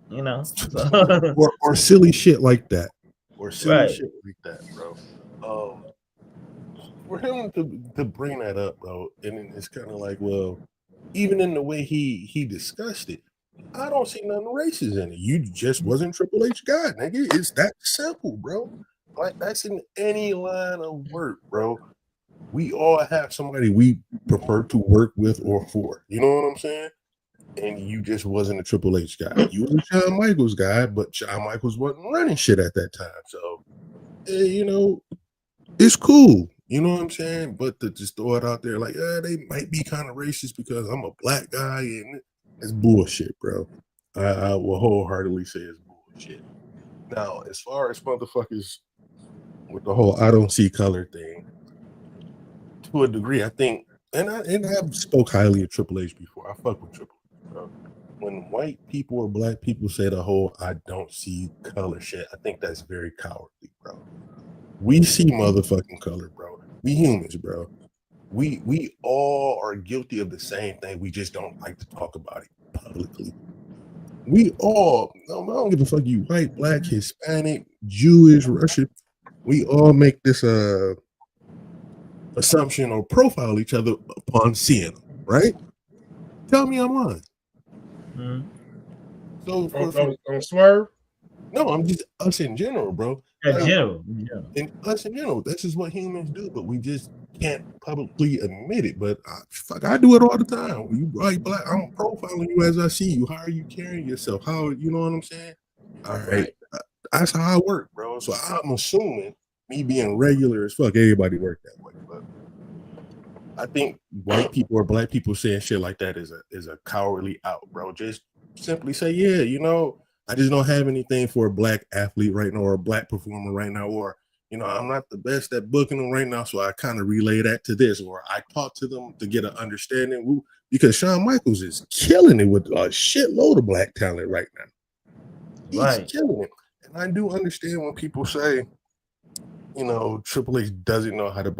So. or silly shit like that. Or silly Right. shit like that, bro. For him to bring that up, bro, and it's kind of like, well, even in the way he discussed it, I don't see nothing racist in it. You just wasn't Triple H guy, nigga. It's that simple, bro. Like, that's in any line of work, bro. We all have somebody we prefer to work with or for. You know what I'm saying? And you just wasn't a Triple H guy. You were a Shawn Michaels guy, but Shawn Michaels wasn't running shit at that time. So, it's cool. You know what I'm saying? But to just throw it out there like, they might be kind of racist because I'm a black guy, and it's bullshit, bro. I will wholeheartedly say it's bullshit. Now, as far as motherfuckers with the whole I don't see color thing, to a degree, I think, and I've spoke highly of Triple H before. I fuck with Triple H, bro. When white people or black people say the whole I don't see color shit, I think that's very cowardly, bro. We see motherfucking color, bro. We humans, bro. We all are guilty of the same thing. We just don't like to talk about it publicly. We all, I don't give a fuck, you white, black, Hispanic, Jewish, Russian. We all make this assumption or profile each other upon seeing them, right? Tell me I'm lying. Mm-hmm. So on Swerve? No, I'm just us in general, bro. In general. And us in general, this is what humans do, but we just can't publicly admit it. But I do it all the time. You white, black, I'm profiling you as I see you. How are you carrying yourself? How, you know what I'm saying? All right. That's how I work, bro. So I'm assuming me being regular as fuck, everybody work that way. But I think white people or black people saying shit like that is a cowardly out, bro. Just simply say, yeah, I just don't have anything for a black athlete right now or a black performer right now, or, I'm not the best at booking them right now, so I kind of relay that to this, or I talk to them to get an understanding, because Shawn Michaels is killing it with a shitload of black talent right now. He's killing it. And I do understand when people say, Triple H doesn't know how to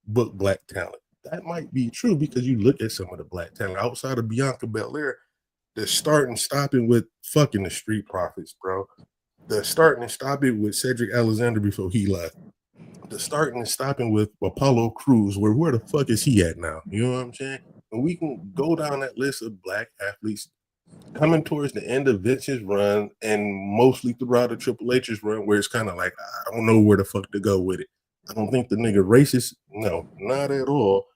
book black talent. That might be true because you look at some of the black talent outside of Bianca Belair. They're starting stopping with fucking the Street Profits, bro. They're starting and stopping with Cedric Alexander before he left. They're starting and stopping with Apollo Crews, where the fuck is he at now? You know what I'm saying? And we can go down that list of black athletes coming towards the end of Vince's run and mostly throughout the Triple H's run, where it's kind of like, I don't know where the fuck to go with it. I don't think the nigga racist. No, not at all.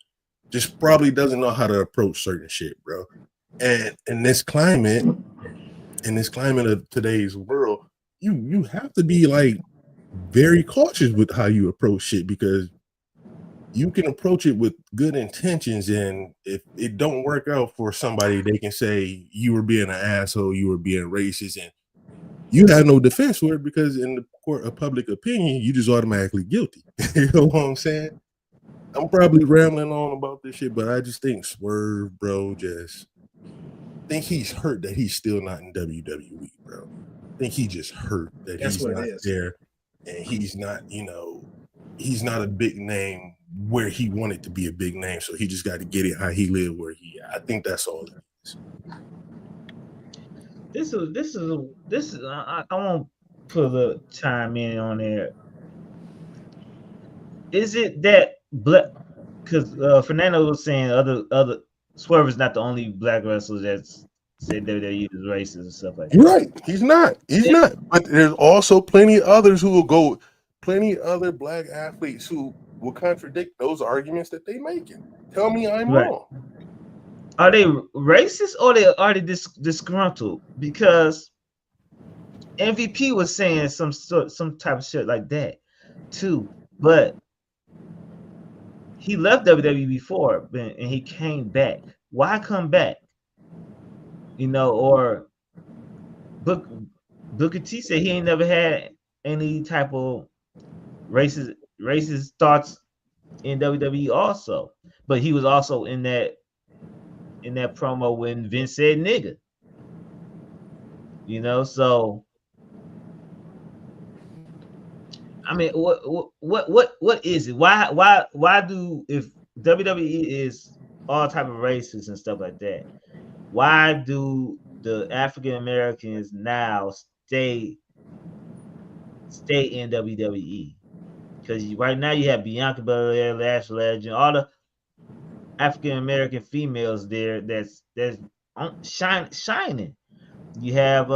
Just probably doesn't know how to approach certain shit, bro. And in this climate of today's world, you have to be like very cautious with how you approach shit, because you can approach it with good intentions, and if it don't work out for somebody, they can say you were being an asshole, you were being racist, and you have no defense for it because in the court of public opinion, you just automatically guilty. You know what I'm saying? I'm probably rambling on about this shit, but I just think Swerve, bro, I think he's hurt that he's still not in WWE, bro. I think he just hurt that he's not there, and he's not, he's not a big name where he wanted to be a big name, so he just got to get it how he lived where he. I think that's all it is. This is. I want put a chime in on there. Is it that black? Because Fernando was saying other Swerve is not the only black wrestler that's said WWE is racist and stuff like You're that. right. He's not. He's not. But there's also plenty others who will go. Plenty other black athletes who will contradict those arguments that they making. Tell me I'm Right. wrong. Are they racist or are they disgruntled? Because MVP was saying some type of shit like that too, but he left WWE before and he came back. Why come back? Or Booker T said he ain't never had any type of racist thoughts in WWE also, but he was also in that promo when Vince said nigga. So I mean, what is it? Why do, if WWE is all type of racists and stuff like that, why do the African Americans now stay in WWE? Because right now you have Bianca Belair, Lash Legend, all the African American females there that's shining. You have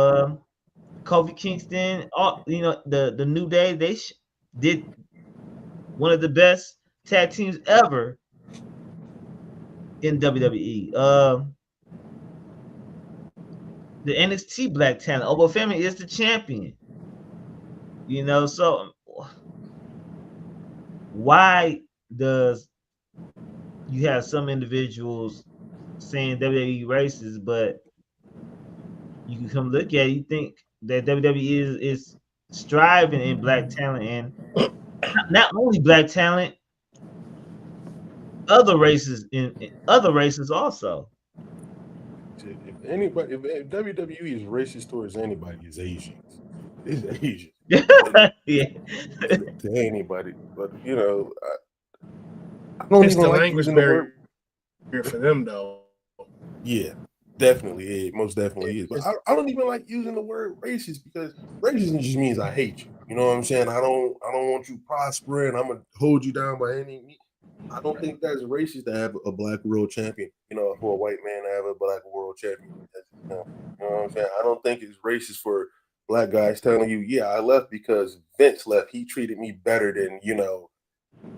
Kofi Kingston, the New Day. They did one of the best tag teams ever in WWE. The NXT Black Talent, Obo Family is the champion. So why does you have some individuals saying WWE racist, but you can come look at it, you think that WWE is striving in black talent, and not only black talent, other races also. If anybody, if WWE is racist towards anybody, it's Asians. It's Asians. Yeah. To anybody, but I don't It's even the like language using the barrier word. for them, though. Yeah, definitely, it most definitely is. But I don't even like using the word racist because racism just means I hate you. You know what I'm saying? I don't want you prospering. I'm gonna hold you down by any means. I don't think that's racist to have a black world champion. For a white man to have a black world champion. You know what I'm saying? I don't think it's racist for black guys telling you, yeah, I left because Vince left. He treated me better than,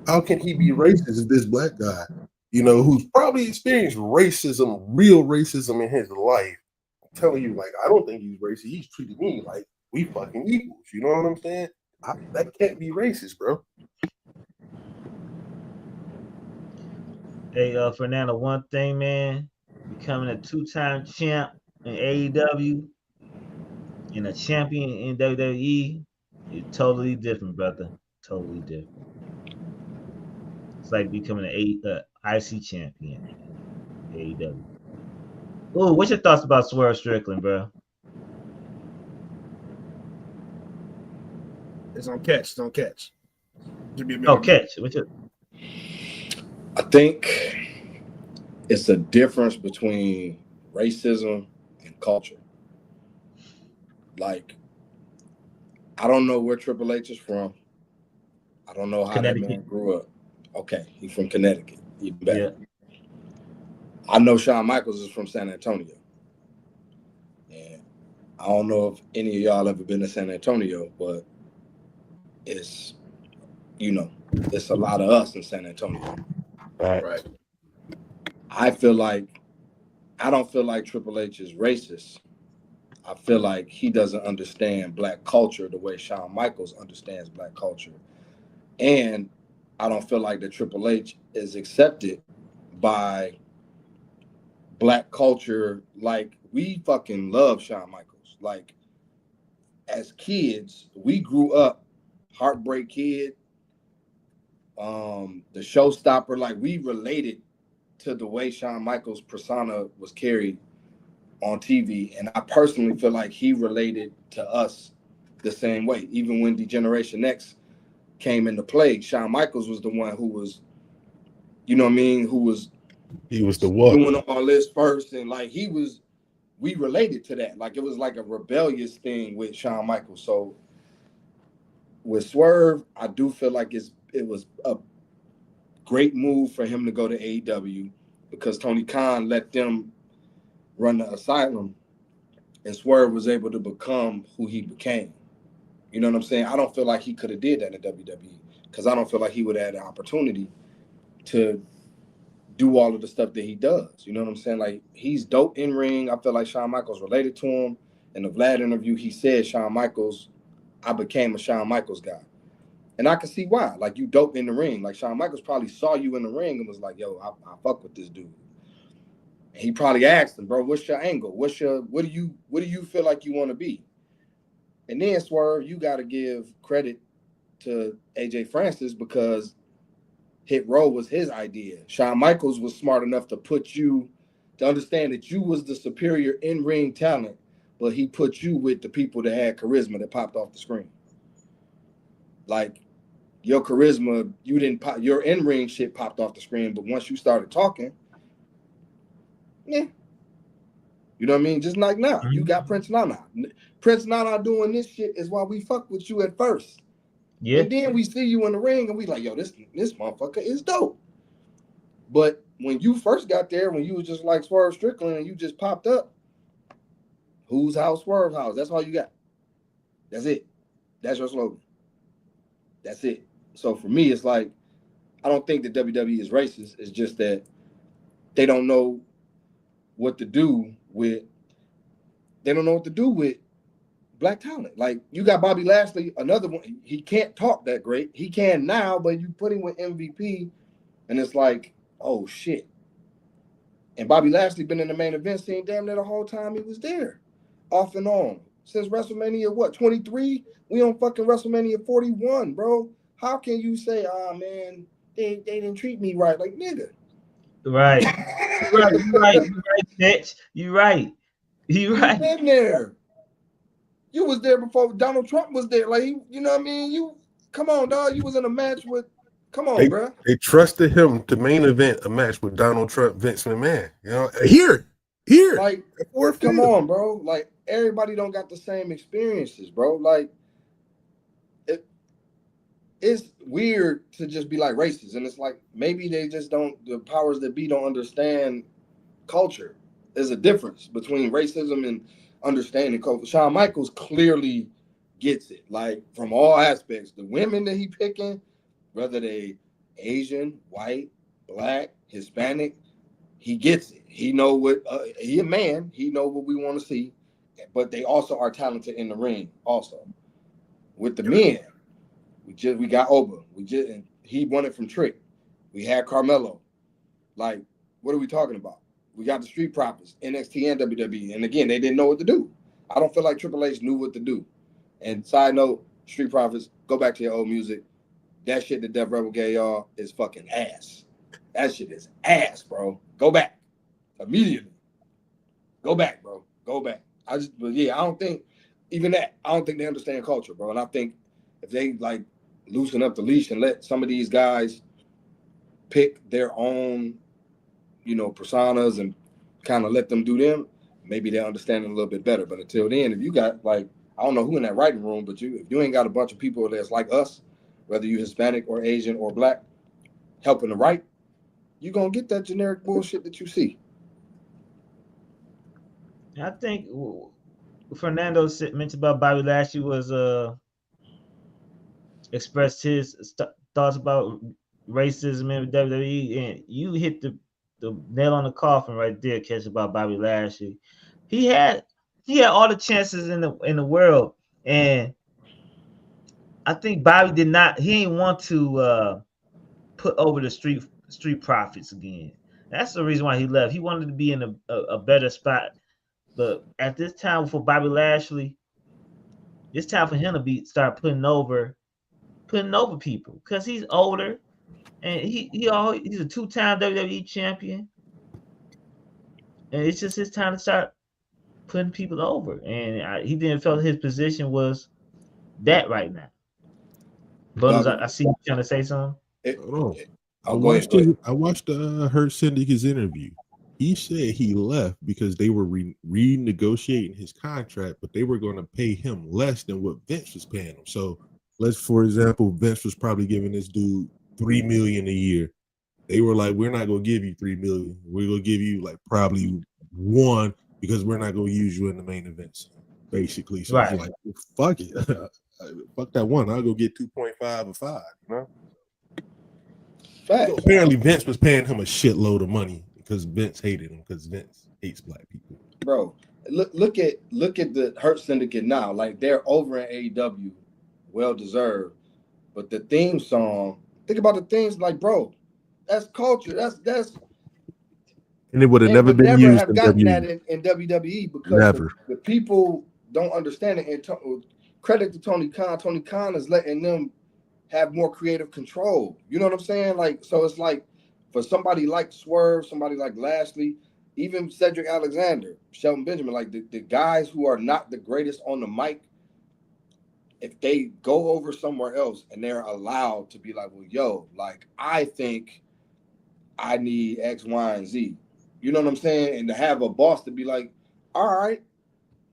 how can he be racist, this black guy, who's probably experienced racism, real racism in his life? I'm telling you, like, I don't think he's racist. He's treated me like we fucking equals. You know what I'm saying? That can't be racist, bro. Hey, Fernando, one thing, man, becoming a 2-time champ in AEW and a champion in WWE is totally different, brother. Totally different. It's like becoming an IC champion in AEW. Oh, what's your thoughts about Swerve Strickland, bro? It's on catch. It's on catch. Catch. What's your... I think it's a difference between racism and culture. Like, I don't know where Triple H is from. I don't know how that man grew up. Okay, he's from Connecticut. Even better. Yeah. I know Shawn Michaels is from San Antonio. And I don't know if any of y'all ever been to San Antonio, but it's, it's a lot of us in San Antonio. Right. I don't feel like Triple H is racist. I feel like he doesn't understand black culture the way Shawn Michaels understands black culture. And I don't feel like the Triple H is accepted by black culture. Like, we fucking love Shawn Michaels. Like, as kids, we grew up Heartbreak Kid, the Showstopper. Like, we related to the way Shawn Michaels' persona was carried on TV. And I personally feel like he related to us the same way. Even when Degeneration X came into play, Shawn Michaels was the one who was, he was the one doing all this first. And like, we related to that. Like, it was like a rebellious thing with Shawn Michaels. So with Swerve, I do feel like it was a great move for him to go to AEW because Tony Khan let them run the Asylum, and Swerve was able to become who he became. You know what I'm saying? I don't feel like he could have did that in WWE because I don't feel like he would have had the opportunity to do all of the stuff that he does. You know what I'm saying? Like, he's dope in ring. I feel like Shawn Michaels related to him. In the Vlad interview, he said, Shawn Michaels, I became a Shawn Michaels guy. And I can see why. Like, you dope in the ring. Like, Shawn Michaels probably saw you in the ring and was like, yo, I fuck with this dude. And he probably asked him, bro, what's your angle? What do you feel like you want to be? And then, Swerve, you got to give credit to AJ Francis because Hit Row was his idea. Shawn Michaels was smart enough to understand that you was the superior in-ring talent, but he put you with the people that had charisma that popped off the screen. Like, your charisma, you didn't pop, your in-ring shit popped off the screen, but once you started talking, yeah. You know what I mean? Just like now, you got Prince Nana. Prince Nana doing this shit is why we fuck with you at first. Yeah. And then we see you in the ring and we like, yo, this motherfucker is dope. But when you first got there, when you was just like Swerve Strickland and you just popped up, whose house, Swerve's house? That's all you got. That's it. That's your slogan. That's it. So for me, it's like, I don't think that WWE is racist. It's just that they don't know what to do with black talent. Like, you got Bobby Lashley, another one. He can't talk that great. He can now, but you put him with MVP, and it's like, oh shit. And Bobby Lashley been in the main event scene damn near the whole time he was there, off and on. Since WrestleMania, 23? We on fucking WrestleMania 41, bro. How can you say, oh man, they didn't treat me right? Like, nigga. Right. You're right, bitch. You're right. You been there. You was there before Donald Trump was there. Like, you know what I mean? You, come on, dog. You was in a match with, come on, bro. They trusted him to main event a match with Donald Trump, Vince McMahon. You know, here. Like, come on, bro. Like, everybody don't got the same experiences, bro. Like, it's weird to just be like racist. And it's like, maybe they just don't, the powers that be don't understand culture. There's a difference between racism and understanding culture. Shawn Michaels clearly gets it, like, from all aspects. The women that he picking, whether they Asian, white, black, Hispanic, he gets it. He know what, he a man, he know what we want to see, but they also are talented in the ring also. With the men, we got Oba. He won it from Trick. We had Carmelo. Like, what are we talking about? We got the Street Profits, NXT and WWE. And again, they didn't know what to do. I don't feel like Triple H knew what to do. And side note, Street Profits, go back to your old music. That shit that Def Rebel gave y'all is fucking ass. That shit is ass, bro. Go back. Immediately. Go back, bro. Go back. I don't think they understand culture, bro. And I think if they, like, loosen up the leash and let some of these guys pick their own, personas and kind of let them do them, maybe they'll understand it a little bit better. But until then, if you got, like, I don't know who in that writing room, but if you ain't got a bunch of people that's like us, whether you Hispanic or Asian or black, helping to write, you're going to get that generic bullshit that you see. I think Fernando mentioned about Bobby Lashley was expressed his thoughts about racism in WWE, and you hit the nail on the coffin right there, Catch, about Bobby Lashley. He had all the chances in the world, and I think Bobby didn't want to put over the street profits again. That's the reason why he left. He wanted to be in a better spot. But at this time for Bobby Lashley, it's time for him to start putting over people because he's older and he's a 2-time WWE champion, and it's just his time to start putting people over. And he didn't feel his position was that right now. But I see you trying to say something. I watched Hurt Syndicate's interview. He said he left because they were renegotiating his contract, but they were going to pay him less than what Vince was paying him. So for example, Vince was probably giving this dude $3 million a year. They were like, we're not gonna give you $3 million. We're gonna give you like probably $1 because we're not gonna use you in the main events, basically. So Right. it's like, fuck it. Fuck that $1. I'll go get 2.5 or 5, you know? Facts. So apparently Vince was paying him a shitload of money because Vince hated him because Vince hates black people. Bro, look at the Hurt Syndicate now. Like, they're over in AEW, well deserved. But the theme song, think about the things like, bro, that's culture. That's And it would have never been never used have in gotten WWE. that in WWE because the people don't understand it. And credit to Tony Khan. Tony Khan is letting them have more creative control. You know what I'm saying? Like, so it's like for somebody like Swerve, somebody like Lashley, even Cedric Alexander, Shelton Benjamin, like the guys who are not the greatest on the mic, if they go over somewhere else and they're allowed to be like, well, yo, like, I think I need X, Y, and Z. You know what I'm saying? And to have a boss to be like, all right,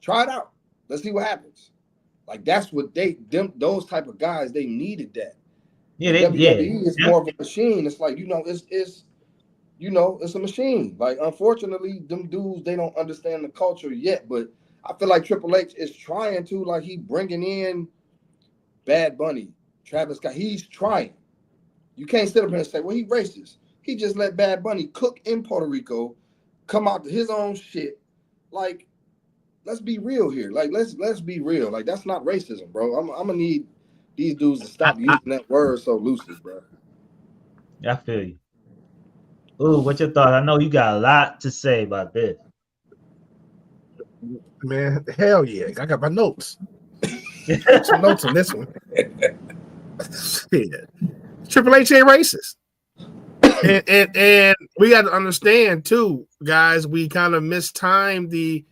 try it out. Let's see what happens. Like, that's what those type of guys, they needed that. Yeah, WWE is more of a machine. It's like, it's a machine. Like, unfortunately, them dudes, they don't understand the culture yet. But I feel like Triple H is trying to, like, he bringing in Bad Bunny, Travis Scott. He's trying. You can't sit up here and say, well, he racist. He just let Bad Bunny cook in Puerto Rico, come out to his own shit. Like, let's be real here. Like, let's be real. Like, that's not racism, bro. I'm gonna need these dudes to stop using that word so loosely, bro. I feel you. Ooh, what's your thoughts? I know you got a lot to say about this. Man, hell yeah. I got my notes. Take some notes on this one. Shit. Triple H ain't racist. And we got to understand too, guys, we kind of mistimed a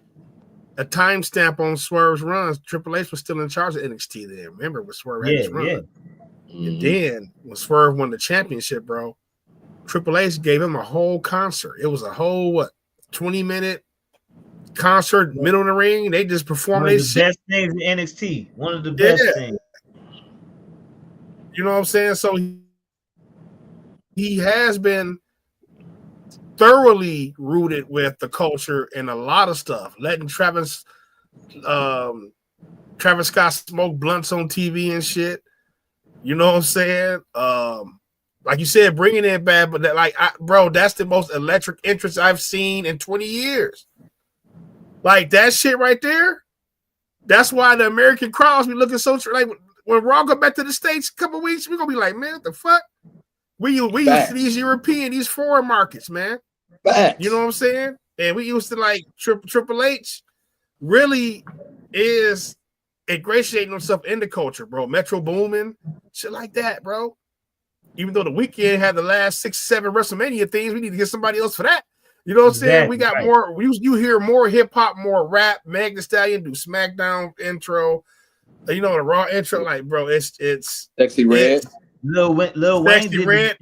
timestamp on Swerve's runs. Triple H was still in charge of NXT then. Remember when Swerve had his run? Yeah. And then when Swerve won the championship, bro, Triple H gave him a whole concert. It was a whole 20-minute concert, middle of the ring. They just performed. One of the best things in NXT. One of the best things. You know what I'm saying? So he has been thoroughly rooted with the culture and a lot of stuff. Letting Travis Scott smoke blunts on TV and shit. You know what I'm saying? Like you said, bringing in Bad, but bro, that's the most electric entrance I've seen in 20 years. Like that shit right there. That's why the American crowds be looking so like when Raw go back to the States a couple weeks, we're gonna be like, man, what the fuck? We used to these European, these foreign markets, man. Facts. You know what I'm saying? And we used to like Triple H really is ingratiating himself in the culture, bro. Metro Boomin, shit like that, bro. Even though the weekend had the last 6-7 WrestleMania things, we need to get somebody else for that. You know what I'm saying? We got more. You hear more hip hop, more rap. Meg Thee Stallion do SmackDown intro. You know the Raw intro, like bro, it's Sexy Red. Lil Wayne did Red.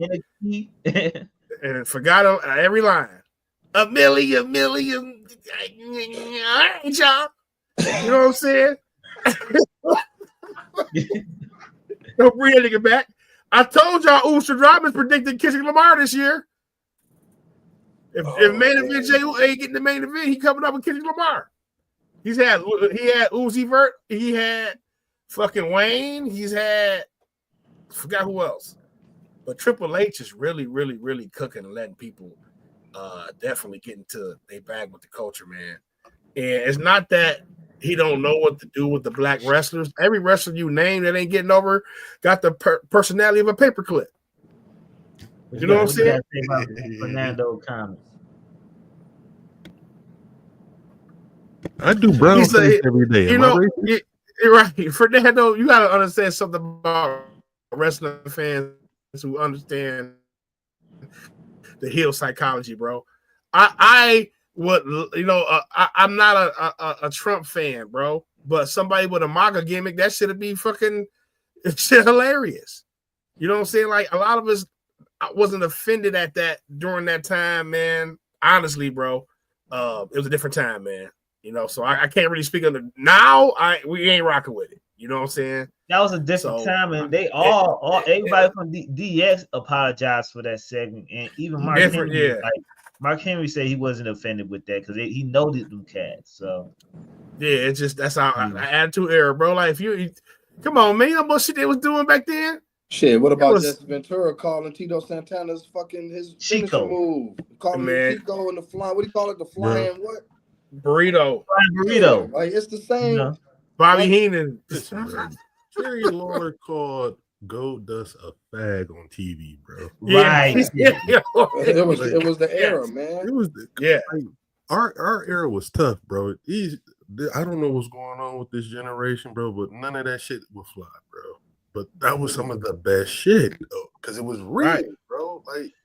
And forgot every line. A million. All right, y'all. You know what I'm saying? Don't bring that nigga back. I told y'all Usher Robbins predicted Kendrick Lamar this year. If main event Jay ain't getting the main event, he coming up with Kendrick Lamar. He had Uzi Vert, he had fucking Wayne, he's had forgot who else. But Triple H is really, really, really cooking and letting people definitely get into their bag with the culture, man. And it's not that he don't know what to do with the black wrestlers. Every wrestler you name that ain't getting over got the personality of a paperclip. You know what I'm saying? Fernando comments. I do brown face every day. You know, right. Fernando, you got to understand something about wrestling fans who understand the heel psychology, bro. I would, I'm not a Trump fan, bro, but somebody with a MAGA gimmick, that should be fucking shit hilarious. You know what I'm saying? Like a lot of us, I wasn't offended at that during that time, man. Honestly, bro, it was a different time, man. You know, so I can't really speak on it now. We ain't rocking with it. You know what I'm saying? That was a different time, and they all everybody from DX apologized for that segment, and even Mark Henry, like Mark Henry said he wasn't offended with that because he noted them cats. So yeah, it's just that's our attitude era, bro. Like if you come on, man, you know what shit they was doing back then. Shit, what about Jesse Ventura calling Tito Santana's fucking his Chico move? Calling him Chico and the flying. What do you call it? The flying what? Burrito. Burrito. Yeah, like it's the same. You know? Bobby Heenan. Jerry Lawler called Goldust a fag on TV, bro. Right. It was the era, man. It was like, our era was tough, bro. I don't know what's going on with this generation, bro, but none of that shit will fly, bro. But that was some of the best shit, though, because it was real, bro. Like,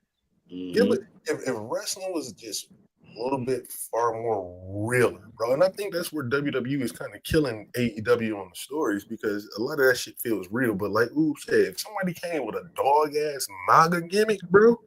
if wrestling was just a little bit far more realer, bro. And I think that's where WWE is kind of killing AEW on the stories because a lot of that shit feels real. But like, ooh, shit, if somebody came with a dog ass MAGA gimmick, bro,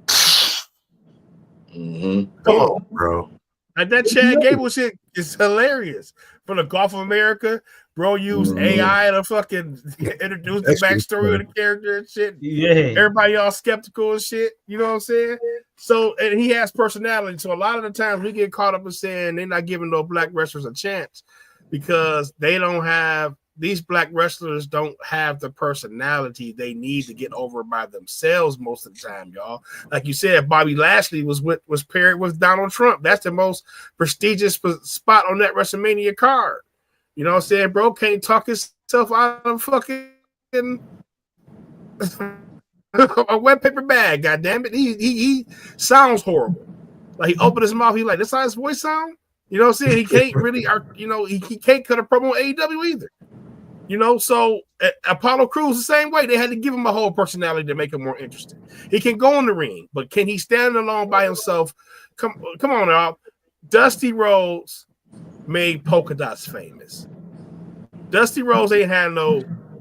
come on, bro. Like that Chad Gable shit is hilarious. For the Gulf of America, bro, used AI to fucking introduce the backstory of the character and shit. Yeah. Everybody all skeptical and shit. You know what I'm saying? So, and he has personality. So a lot of the times we get caught up in saying they're not giving no black wrestlers a chance because these black wrestlers don't have the personality they need to get over by themselves most of the time, y'all. Like you said, Bobby Lashley was paired with Donald Trump. That's the most prestigious spot on that WrestleMania card. You know what I'm saying? Bro can't talk himself out of fucking a wet paper bag, goddamn it. He sounds horrible. Like he opened his mouth, he like, that's how his voice sound? You know what I'm saying? He can't really, he can't cut a promo on AEW either. You know, so Apollo Crews the same way. They had to give him a whole personality to make him more interesting. He can go in the ring, but can he stand alone by himself? Come on, y'all. Dusty Rhodes made polka dots famous. Dusty Rhodes ain't had no,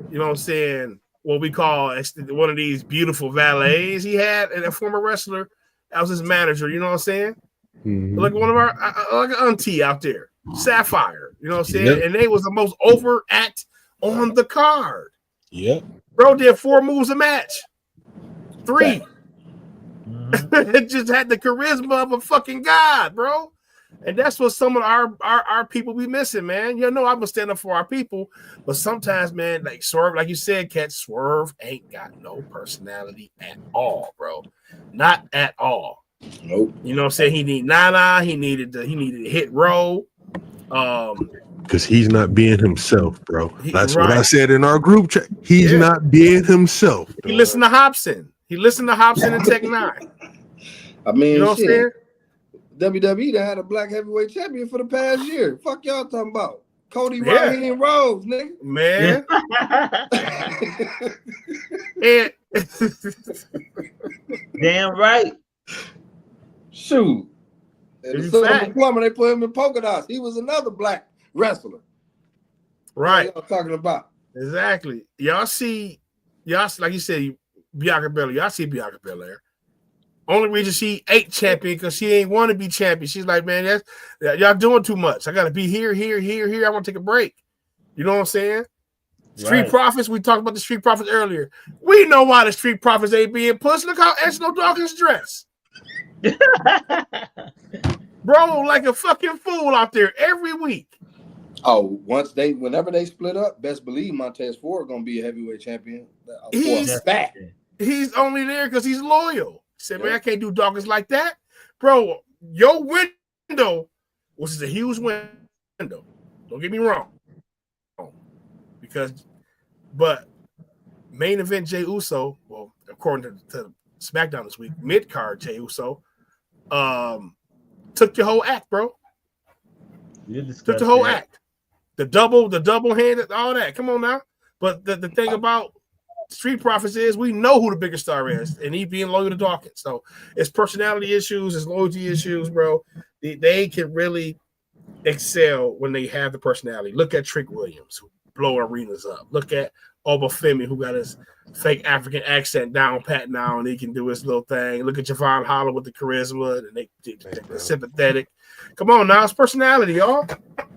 you know what I'm saying, what we call one of these beautiful valets he had, and a former wrestler. That was his manager, you know what I'm saying? Mm-hmm. Like one of our, like an auntie out there, Sapphire, you know what I'm saying? Yep. And they was the most over act on the card. Yep. Bro did 4 moves a match. 3. It just had the charisma of a fucking god, bro. And that's what some of our people be missing, man. You know, I'm gonna stand up for our people, but sometimes, man, like Swerve, like you said, Cat, Swerve ain't got no personality at all, bro. Not at all. Nope. You know what I'm saying? He need Nana, he needed to hit Row. Because he's not being himself, bro. That's what I said in our group chat. He's not being himself. He listened to Hobson. And Tech 9. I mean, you know what I'm saying? WWE that had a black heavyweight champion for the past year. Fuck y'all talking about? Cody Raheem Rose, nigga. Man. Damn right. Shoot. And the plumber, they put him in polka dots. He was another black wrestler. Right. What y'all talking about? Exactly. Y'all like you said, Bianca Belair. Y'all see Bianca Belair. Only reason she ain't champion because she ain't want to be champion. She's like, man, y'all doing too much. I got to be here. I want to take a break. You know what I'm saying? Street Profits. We talked about the Street Profits earlier. We know why the Street Profits ain't being pushed. Look how Angelo Dawkins dressed. Bro, like a fucking fool out there every week. Oh, whenever they split up, best believe Montez Ford gonna be a heavyweight champion. He's only there because he's loyal. He said, man, I can't do Dawkins like that. Bro, your window, which is a huge window, don't get me wrong. But main event Jey Uso, well, according to SmackDown this week, mid-card Jey Uso, took your whole act, bro. Took the whole act. The double handed, all that. Come on now. But the thing about Street Profits is we know who the biggest star is, and he being loyal to Dawkins. So it's personality issues, it's loyalty issues, bro. They can really excel when they have the personality. Look at Trick Williams, who blow arenas up. Look at Obafemi, who got his fake African accent down pat now, and he can do his little thing. Look at Javon Holland with the charisma, and they're sympathetic. Come on now, it's personality, y'all.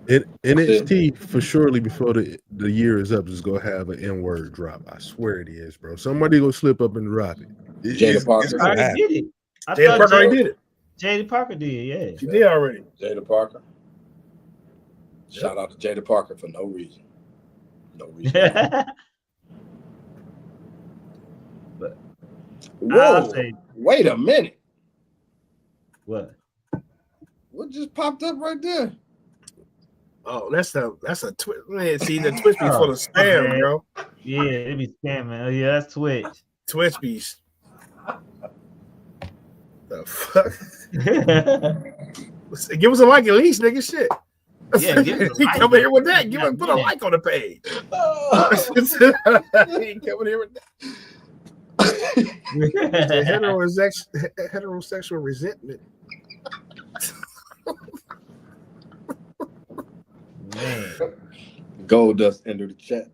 NXT for surely before the year is up is gonna have an N-word drop. I swear it is, bro. Somebody gonna slip up and drop it. Jada Parker. I already did it. I Jada thought Parker already did it. Jada Parker did, yeah. She did already. Jada Parker. Shout out to Jada Parker for no reason. No reason. But Whoa! say, wait a minute. What? What just popped up right there? Oh, that's a Twitch. Man, see, the Twitch be full of spam, okay. bro. Yeah, it be scamming. Oh yeah, that's Twitch. Twitch beast. The fuck? Give us a like at least, nigga. Shit. Yeah, give us a like. Come here with that. Put a like on the page. He ain't coming here with that. Heterosexual resentment. Man. Gold Dust enter the chat.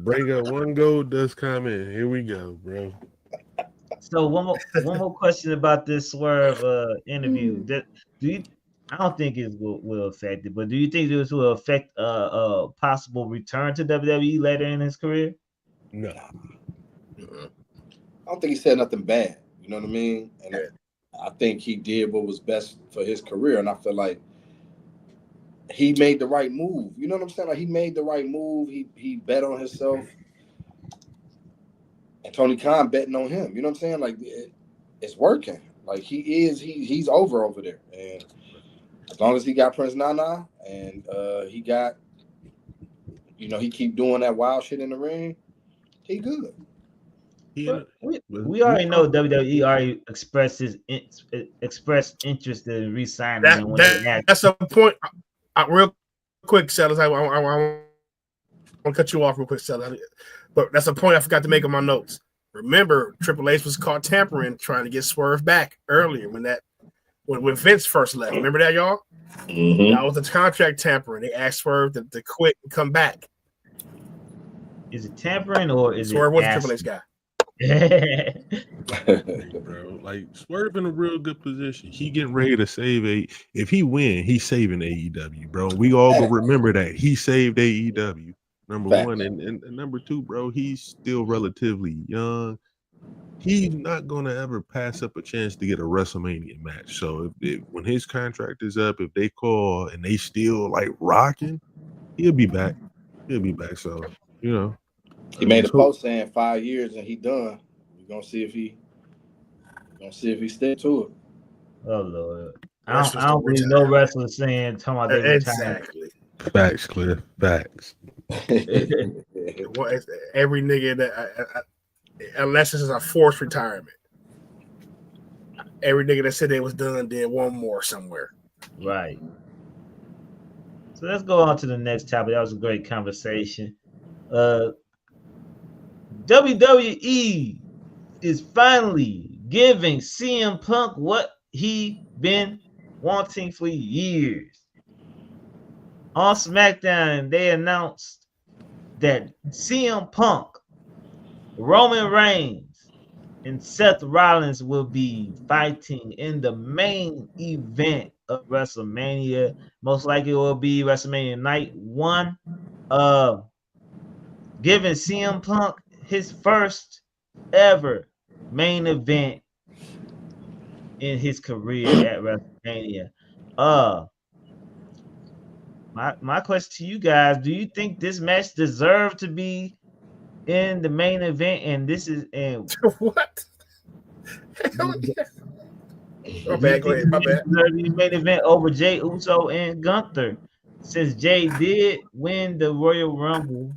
Bring up one Gold Dust comment. Here we go, bro. So one more question about this Swerve interview. I don't think it will affect it, but do you think this will affect a possible return to WWE later in his career? No. I don't think he said nothing bad. You know what I mean? And I think he did what was best for his career, and I feel like he made the right move. You know what I'm saying? Like he made the right move. He bet on himself. And Tony Khan betting on him. You know what I'm saying? Like it's working. Like he's over there. And as long as he got Prince Nana and he got, he keep doing that wild shit in the ring, he good. We already know WWE already expressed interest in re-signing him. That's a point. Real quick, Sellers. I want to cut you off real quick, Sellers. But that's a point I forgot to make on my notes. Remember, Triple H was caught tampering, trying to get Swerve back earlier when Vince first left. Remember that, y'all? Mm-hmm. That was the contract tampering. They asked Swerve to quit and come back. Is it tampering or is Swerve it was a Triple H guy? Bro, like Swerve in a real good position. He getting ready to save if he win, he's saving AEW, bro. We all gonna remember that he saved AEW. Number one, and number two, bro, he's still relatively young. He's not gonna ever pass up a chance to get a WrestleMania match. So if when his contract is up, if they call and they still like rocking, he'll be back. So he made a post saying 5 years and he done. We're gonna see if he stick to it. Oh Lord, I don't believe no wrestler saying talking about they exactly. Facts, Cliff. Facts. Every nigga that unless this is a forced retirement, every nigga that said they was done did one more somewhere. Right. So let's go on to the next topic. That was a great conversation. WWE is finally giving CM Punk what he been wanting for years. On SmackDown, they announced that CM Punk, Roman Reigns, and Seth Rollins will be fighting in the main event of WrestleMania. Most likely it will be WrestleMania Night 1. Giving CM Punk his first ever main event in his career at WrestleMania. My question to you guys: do you think this match deserved to be in the main event? And this is what? My bad. Go ahead. My bad. The main event over Jey Uso and Gunther, since Jey did win the Royal Rumble,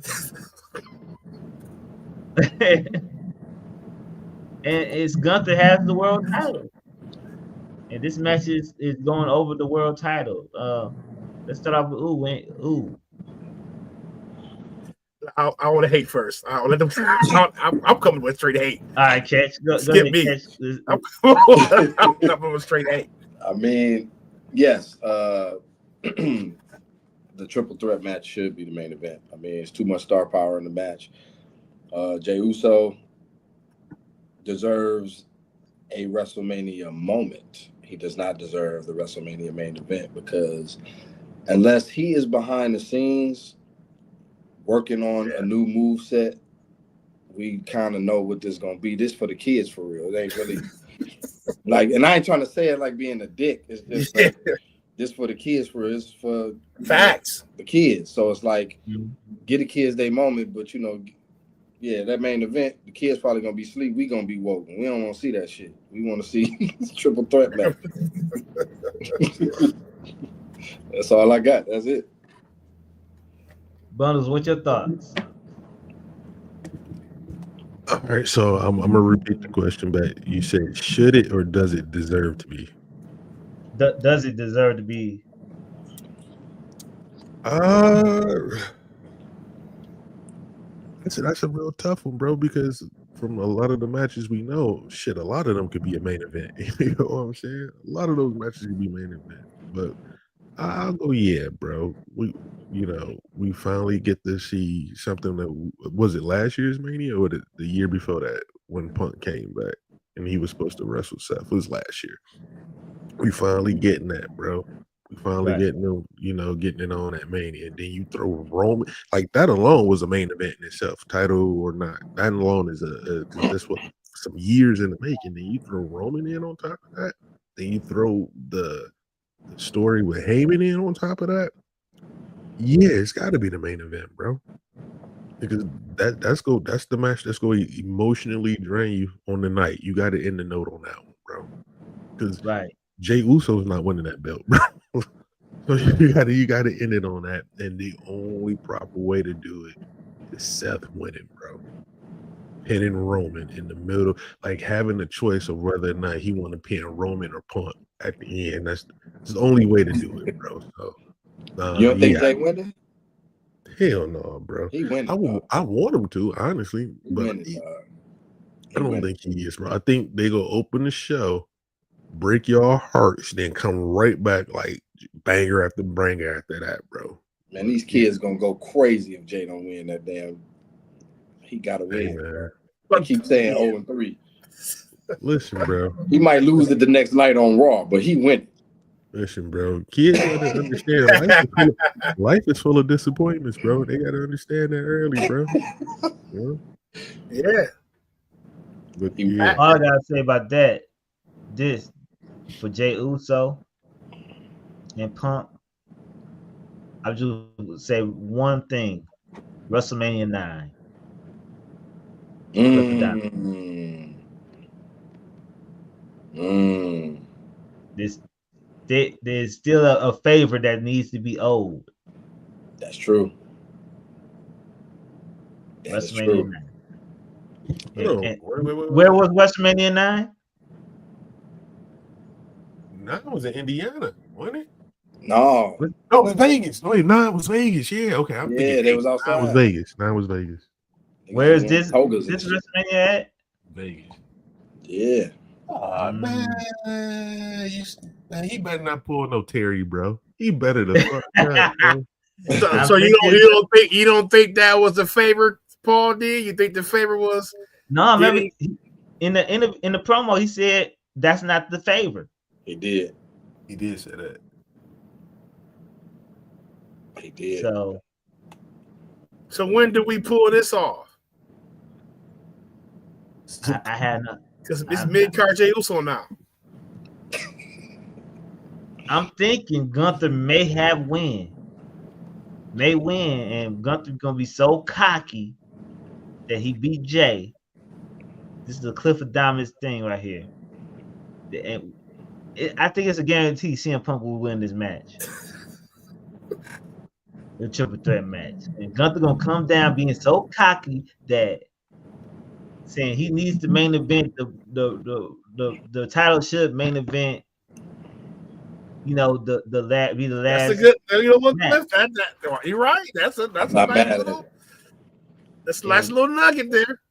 and it's Gunther has the world title, and this match is going over the world title. Let's start off with ooh. I want to hate first. I'll let them. I'm coming with straight hate. All right, Catch. Go Skip ahead, me. Catch. I'm coming with straight hate. I mean, yes, the triple threat match should be the main event. I mean, it's too much star power in the match. Jey Uso deserves a WrestleMania moment. he does not deserve the WrestleMania main event, because unless he is behind the scenes working on a new move set, we kind of know what this is gonna be. This for the kids for real. It ain't really like, and I ain't trying to say it like being a dick. It's just like this for the kids for real. It's for facts. The kids. So it's like get the kids their moment, but yeah, that main event, the kids probably gonna be asleep. We gonna be woke. We don't want to see that shit. We want to see triple threat match. That's all I got. That's it. Bundles, what's your thoughts? All right, so I'm gonna repeat the question back. You said, should it or does it deserve to be? Does it deserve to be? That's a real tough one, bro, because from a lot of the matches we know, shit, a lot of them could be a main event. You know what I'm saying? A lot of those matches could be main event. But I'll go, yeah, bro. We finally get to see something that was it last year's Mania or the year before that when Punk came back and he was supposed to wrestle Seth. It was last year. We finally getting that, bro. We finally getting them, getting it on at Mania. And then you throw Roman, like that alone was a main event in itself, title or not. That alone is that's what some years in the making. Then you throw Roman in on top of that. Then you throw the story with Heyman in on top of that. Yeah, it's got to be the main event, bro. Because that's the match that's going to emotionally drain you on the night. You got to end the note on that one, bro. Because Jey Uso's not winning that belt, bro. So you got to end it on that. And the only proper way to do it is Seth winning, bro. Pinning Roman in the middle, like having a choice of whether or not he want to pin Roman or Punk at the end. That's the only way to do it, bro. So you don't think Jey winning? Hell no, bro. He winning. I want him to, honestly, but I don't think he is, bro. I think they go open the show, break your hearts, then come right back like banger after banger after that, bro. Man, these kids gonna go crazy if Jey don't win that damn. He gotta win, man. I keep saying 0-3. Listen, bro. He might lose it the next night on Raw, but he win. Listen, bro. Kids gotta understand life is full of disappointments, bro. They gotta understand that early, bro. Yeah. But all I gotta say about that, this for Jey Uso and Punk, I just would say one thing: WrestleMania 9. There's still a favor that needs to be owed. That's true. WrestleMania 9. Wait. Where was WrestleMania 9? It was in Indiana, wasn't it? No, it was Vegas. Wait, 9 was Vegas. Yeah, okay. I'm thinking they was outside. 9 was Vegas. 9 was Vegas. Where is this WrestleMania at? Vegas. Yeah. Oh, man, he better not pull no Terry, bro. He better to fuck up, bro. So you don't think that was the favor Paul did? You think the favor was? No, remember in the promo he said that's not the favor. He did. He did say that. He did. So when do we pull this off? I had not. Because it's mid-card Jey Uso now. I'm thinking Gunther may win, and Gunther's gonna be so cocky that he beat Jey. This is the Clifford Diamonds thing right here. And I think it's a guarantee CM Punk will win this match. The triple threat match. And Gunther gonna come down being so cocky that saying he needs to main event the title should main event. Be the last. That's a good. You're right. That's a nice little. That's a nice little nugget there.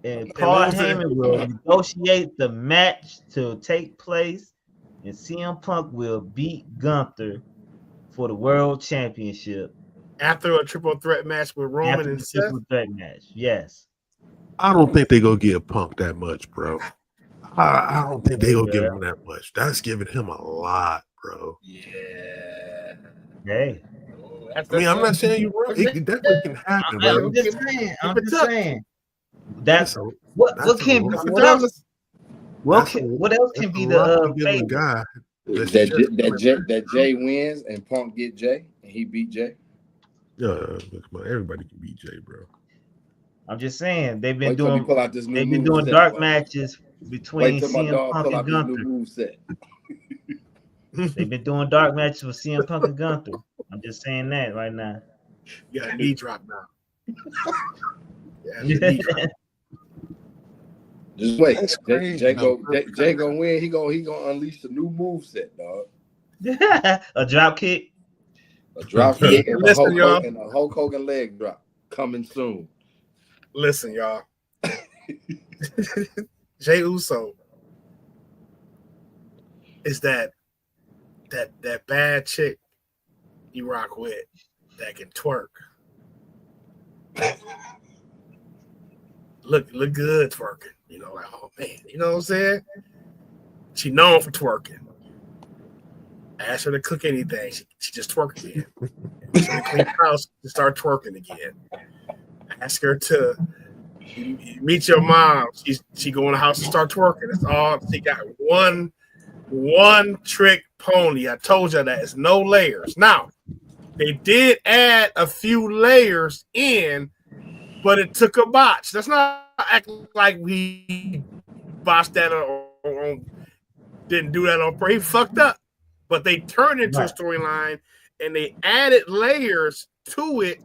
And Paul Heyman will negotiate the match to take place, and CM Punk will beat Gunther for the World Championship after a triple threat match with Roman and Seth. Triple threat match, yes. I don't think they gonna give Punk that much, bro. I don't think they will give him that much. That's giving him a lot, bro. Yeah. Hey. I mean, I'm not saying you're wrong. It definitely can happen, bro. I'm just saying. That's What else can be the favorite? Guy that Jay wins and Punk get Jay and he beat Jay. Yeah, come on, everybody can beat Jay, bro. I'm just saying they've been doing dark matches between CM Punk and Gunther. They've been doing dark matches with CM Punk and Gunther. I'm just saying that right now. You got a knee drop now. Just wait. Jay gonna win. He gonna unleash the new moveset, dog. A drop kick. A drop kick and a Hulk Hogan leg drop coming soon. Listen, y'all. Jey Uso is that bad chick you rock with that can twerk. Look good twerking. You know, like, oh man, you know what I'm saying? She known for twerking. Ask her to cook anything, she just twerk again. Ask her to clean the house, to start twerking again. Ask her to meet your mom. She go in the house and start twerking. That's all. She got one trick pony. I told you that. It's no layers. Now, they did add a few layers in, but it took a botch. That's not acting like we botched that or didn't do that on purpose. He fucked up. But they turned it into a storyline and they added layers to it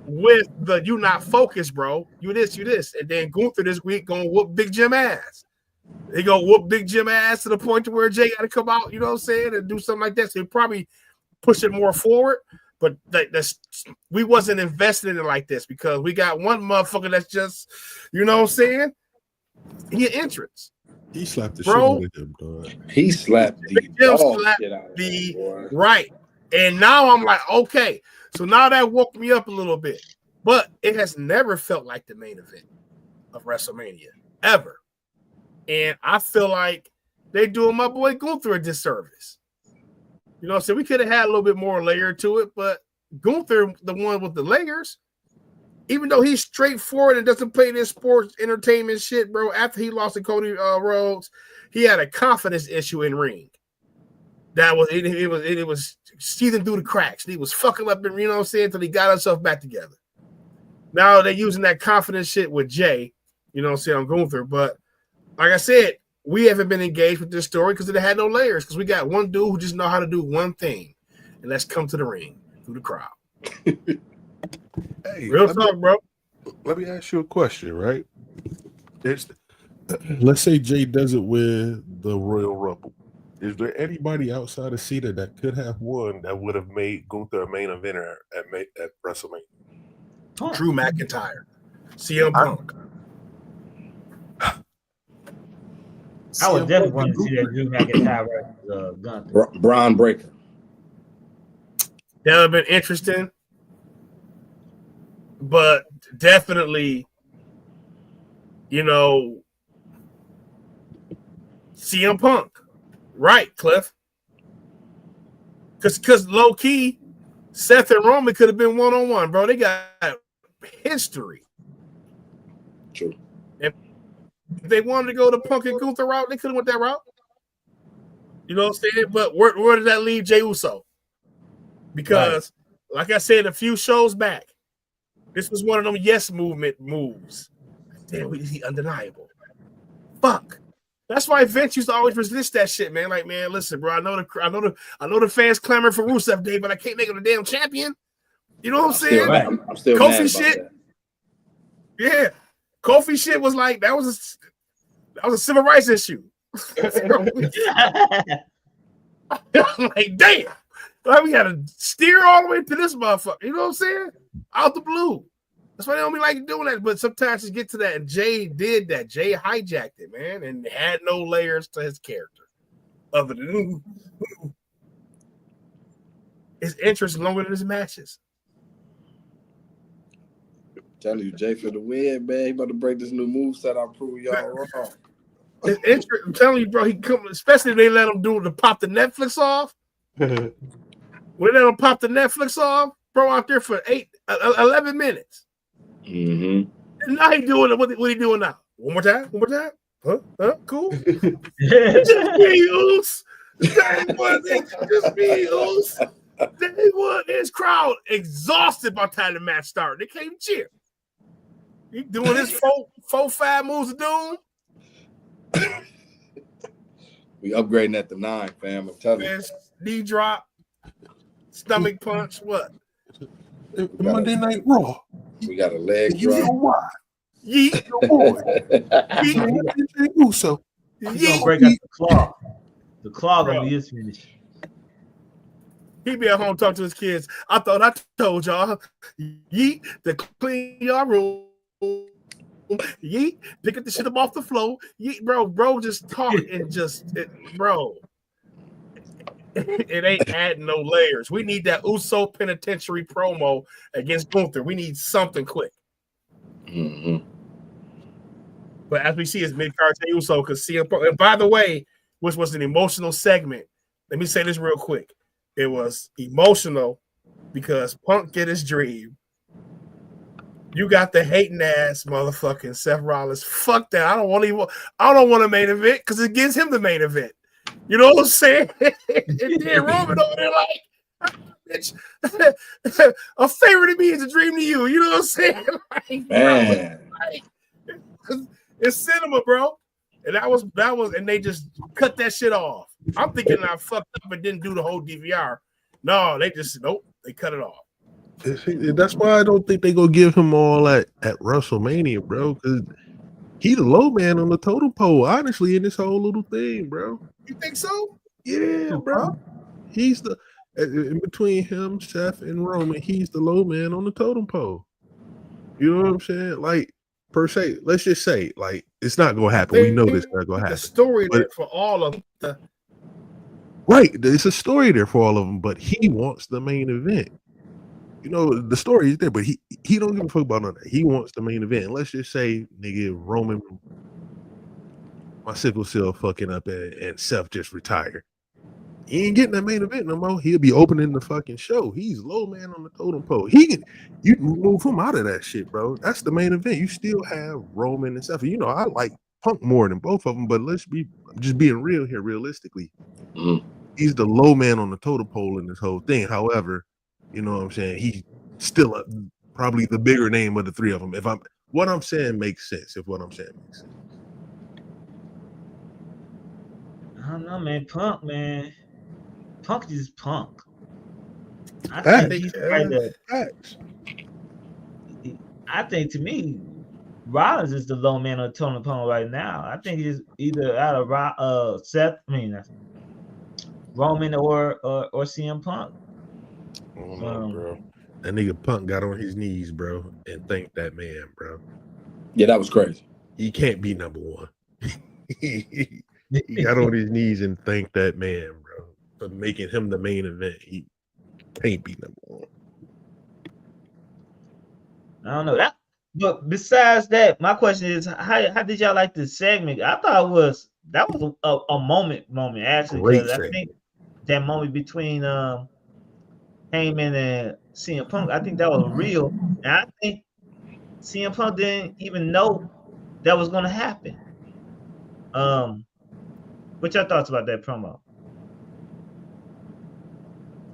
with the you not focused, bro. You this. And then Gunther this week gonna whoop Big Jim ass. They gonna whoop Big Jim ass to the point to where Jay got to come out, you know what I'm saying, and do something like that. So they probably push it more forward. But we wasn't invested in it like this because we got one motherfucker that's just, you know what I'm saying, he an entrance. He slapped the shit out of him, dog. He slapped the right. And now I'm like, okay. So now that woke me up a little bit. But it has never felt like the main event of WrestleMania. Ever. And I feel like they're doing my boy Gunther a disservice. You know what I'm saying? We could have had a little bit more layer to it, but Gunther, the one with the layers, even though he's straightforward and doesn't play this sports entertainment shit, bro, after he lost to Cody Rhodes, he had a confidence issue in ring. That was it was seething through the cracks. He was fucking up, and you know what I'm saying, until he got himself back together. Now they're using that confidence shit with Jay, you know what I'm saying, on Gunther. But like I said, we haven't been engaged with this story because it had no layers. Because we got one dude who just know how to do one thing, and let's come to the ring through the crowd. Hey, real talk, bro. Let me ask you a question, right? Let's say Jay does it with the Royal Rumble. Is there anybody outside of Cena that could have won that would have made Gunther a main eventer at WrestleMania? Drew McIntyre, CM Punk. I would definitely want to see that Drew McIntyre versus Gunther. Braun Breaker. That would have been interesting. But definitely, you know, CM Punk. Right, Cliff. Because low key, Seth and Roman could have been one-on-one, bro. They got history. True. If they wanted to go the Punk and Gunther route, they could have went that route. You know what I'm saying? But where does that leave Jey Uso? Because, like I said a few shows back, this was one of them yes movement moves. Damn, he undeniable. Fuck. That's why Vince used to always resist that shit, man. Like, man, listen, bro. I know the fans clamor for Rusev Day, but I can't make him a damn champion. You know what I'm saying? I'm still Kofi shit. Yeah, Kofi shit was like that was a civil rights issue. I'm like, damn. Like, we got to steer all the way to this motherfucker. You know what I'm saying? Out the blue. That's why they don't be like doing that. But sometimes you get to that, and Jay did that. Jay hijacked it, man, and had no layers to his character. Other than his interest longer than his matches. I'm telling you, Jay for the win, man. He about to break this new moveset. I'll prove y'all wrong. I'm telling you, bro. He come, especially if they let him do to pop the Netflix off. When they let him pop the Netflix off, bro, out there for 11 minutes. Mm-hmm. And now he doing it. What he doing now? One more time. Huh? Cool. It's just me, Oos. Day one, it's just me, Oos. Day one, his crowd exhausted by the time the match started. They can't even cheer. He doing his 4-5 moves of doom. We upgrading at the 9, fam. I'm telling you. Knee drop, stomach punch. What? Monday Night Raw. We got a leg You know drop. why? Yeet. Your boy. Yeet. He's gonna break out the claw. The claw gonna Bro. be his finish. He be at home talking to his kids. I thought I told y'all. Yeet to clean your room. Yeet, pick up the shit up off the floor. Yeet, bro, just talk and bro. It ain't adding no layers. We need that Uso penitentiary promo against Gunther. We need something quick. Mm-hmm. But as we see, it's mid-card to Uso because CM Punk. And by the way, which was an emotional segment. Let me say this real quick. It was emotional because Punk get his dream. You got the hating ass motherfucking Seth Rollins. Fuck that. I don't want a main event because it gives him the main event. You know what I'm saying? And then Roman over there like, bitch, a favor to me is a dream to you. You know what I'm saying? Like, Man. Bro, it's cinema, bro. And that was, and they just cut that shit off. I'm thinking I fucked up and didn't do the whole DVR. No, they cut it off. That's why I don't think they gonna give him all at WrestleMania, bro. Because he the low man on the totem pole, honestly, in this whole little thing, bro. You think so? Yeah, bro. He's the in between him, Seth, and Roman. He's the low man on the totem pole. You know what I'm saying? Like per se, let's just say, like it's not gonna happen. We know this not gonna happen. The story there for all of the right. It's a story there for all of them, but he wants the main event. You know, the story is there, but he don't give a fuck about none of that. He wants the main event. Let's just say, nigga, Roman, my sickle cell fucking up and Seth just retired. He ain't getting that main event no more. He'll be opening the fucking show. He's low man on the totem pole. You can move him out of that shit, bro. That's the main event. You still have Roman and Seth. You know, I like Punk more than both of them, but let's be just being real here, realistically. Mm-hmm. He's the low man on the totem pole in this whole thing. However, you know what I'm saying? He's still probably the bigger name of the three of them. What I'm saying makes sense. If what I'm saying makes sense. I don't know, man. Punk is Punk. I think to me, Rollins is the low man on the totem pole right now. I think he's either out of Roman or CM Punk. Oh no, bro. That nigga Punk got on his knees, bro, and thanked that man, bro. Yeah, that was crazy. He can't be number one. He got on his knees and thanked that man, bro, for making him the main event. He can't be number one. I don't know that. But besides that, my question is, how did y'all like this segment? I thought that was a moment actually. Because I think that moment between Heyman and CM Punk, I think that was real. And I think CM Punk didn't even know that was going to happen. What y'all thoughts about that promo?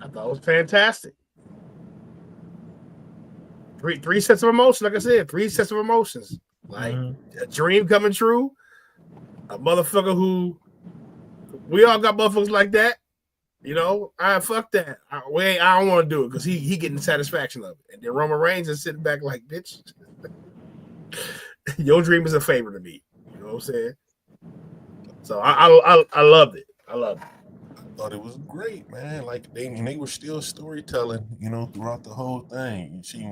I thought it was fantastic. Three sets of emotions, like I said, 3 sets of emotions. Like a dream coming true, a motherfucker who we all got motherfuckers like that. You know, fuck that. I don't want to do it because he getting the satisfaction of it. And then Roman Reigns is sitting back like, bitch, your dream is a favor to me. You know what I'm saying? So I loved it. I thought it was great, man. Like they were still storytelling, you know, throughout the whole thing. You see,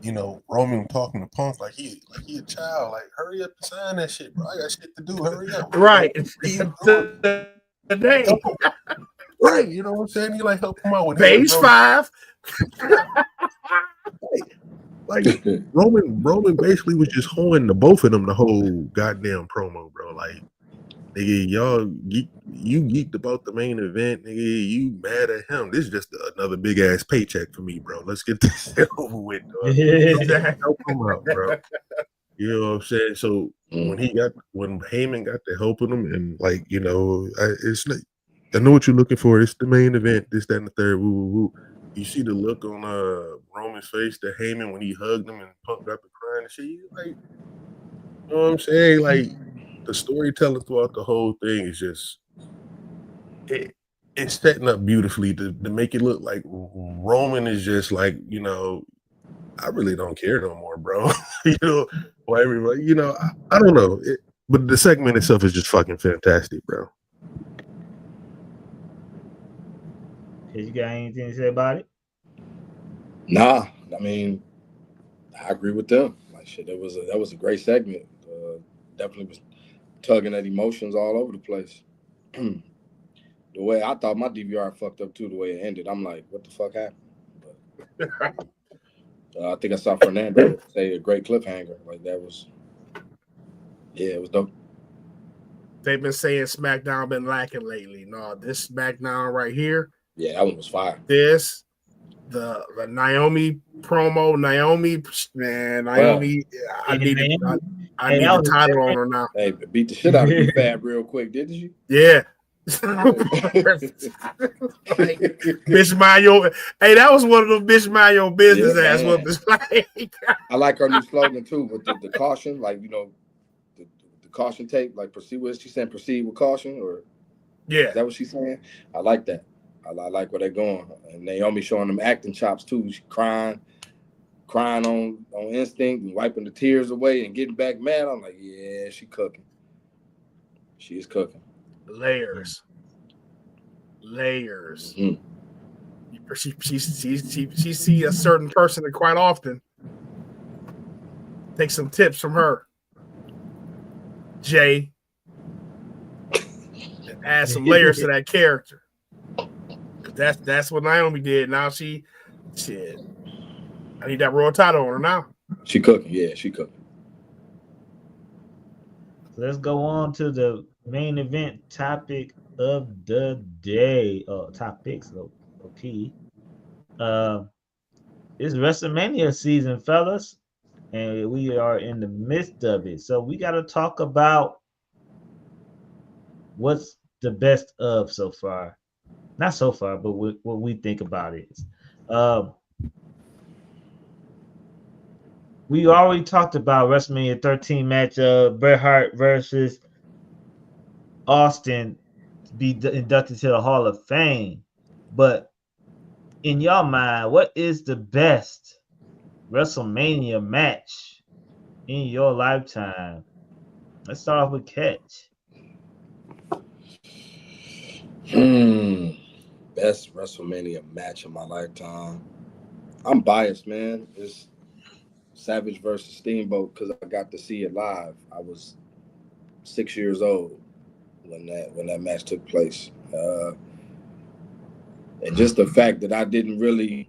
you know, Roman talking to Punk like he a child. Like, hurry up and sign that shit, bro. I got shit to do. Hurry up. Right. Right, you know what I'm saying? He like help him out with Page 5. Like Roman basically was just hoeing the both of them the whole goddamn promo, bro. Like Nigga, you geeked about the main event, nigga. You mad at him. This is just another big ass paycheck for me, bro. Let's get this shit over with, dog. Help him out, bro. You know what I'm saying? So when Heyman got to helping him, and like, you know, it's like, I know what you're looking for. It's the main event, this, that, and the third. Woo, woo, woo. You see the look on Roman's face to Heyman when he hugged him and pumped up and crying and shit. He's like, you know what I'm saying? Like, the storytelling throughout the whole thing is just it's setting up beautifully to make it look like Roman is just like, you know, I really don't care no more, bro. You know, or everybody, you know, I don't know. But the segment itself is just fucking fantastic, bro. You got anything to say about it? Nah, I mean, I agree with them. Like shit, that was a great segment. Definitely was tugging at emotions all over the place. The way I thought my DVR fucked up too, the way it ended, I'm like, what the fuck happened? But I think I saw Fernando say a great cliffhanger. Like that was, yeah, it was dope. They've been saying SmackDown been lacking lately. No, this SmackDown right here. Yeah, that one was fire. This, the Naomi promo, Naomi, I need the title on her now. Hey, beat the shit out of you, Fab, real quick, didn't you? Yeah. Like, bitch mind your, hey, that was one of those bitch mind your business ass whoopers. Like, I like her new slogan too, with the caution, like, you know, the caution tape, like proceed with, she saying proceed with caution, or is that what she's saying? I like that. I like where they're going. And Naomi showing them acting chops too. She crying on instinct and wiping the tears away and getting back mad. I'm like, yeah, she cooking. She is cooking. Layers. Mm-hmm. She see a certain person that quite often take some tips from her. Jay. And add some layers to that character. That's what Naomi did. Now shit. I need that royal title on her now. She cooking, yeah, she cooking. So let's go on to the main event topic of the day. Topics, okay. It's WrestleMania season, fellas, and we are in the midst of it. So we got to talk about what's the best of so far. Not so far, but what we think about it. We already talked about WrestleMania 13 match, Bret Hart versus Austin to be inducted to the Hall of Fame. But in your mind, what is the best WrestleMania match in your lifetime? Let's start off with Catch. Best WrestleMania match of my lifetime. I'm biased, man. It's Savage versus Steamboat because I got to see it live. I was 6 years old when that match took place, and just the fact that I didn't really,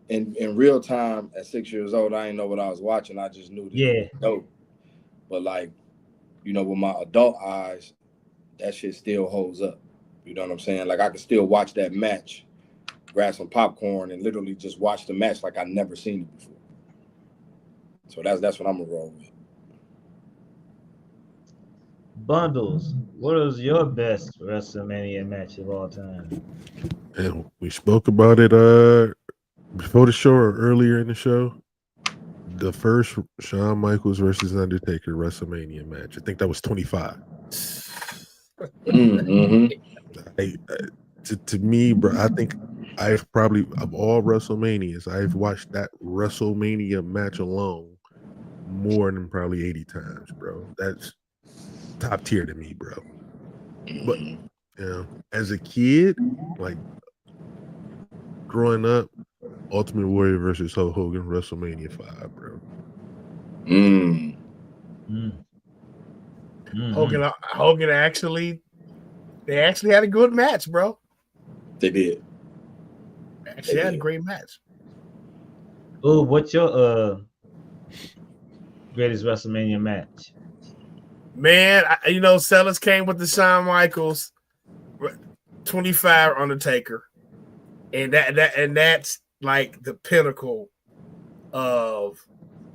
in real time at 6 years old, I didn't know what I was watching. I just knew that it was dope. But like, you know, with my adult eyes, that shit still holds up. You know what I'm saying? Like I could still watch that match, grab some popcorn, and literally just watch the match like I've never seen it before. So that's what I'm gonna roll with. Bundles, what is your best WrestleMania match of all time? And we spoke about it before the show or earlier in the show. The first Shawn Michaels versus Undertaker WrestleMania match. I think that was 25. Mm-hmm. To me, bro, I think I've probably, of all WrestleManias, I've watched that WrestleMania match alone more than probably 80 times, bro. That's top tier to me, bro. But you know, as a kid, like growing up, Ultimate Warrior versus Hulk Hogan WrestleMania 5, bro. Hogan actually had a good match, bro. They did. Actually had a great match. Oh, what's your greatest WrestleMania match? Man, Sellers came with the Shawn Michaels 25 Undertaker, and that's like the pinnacle of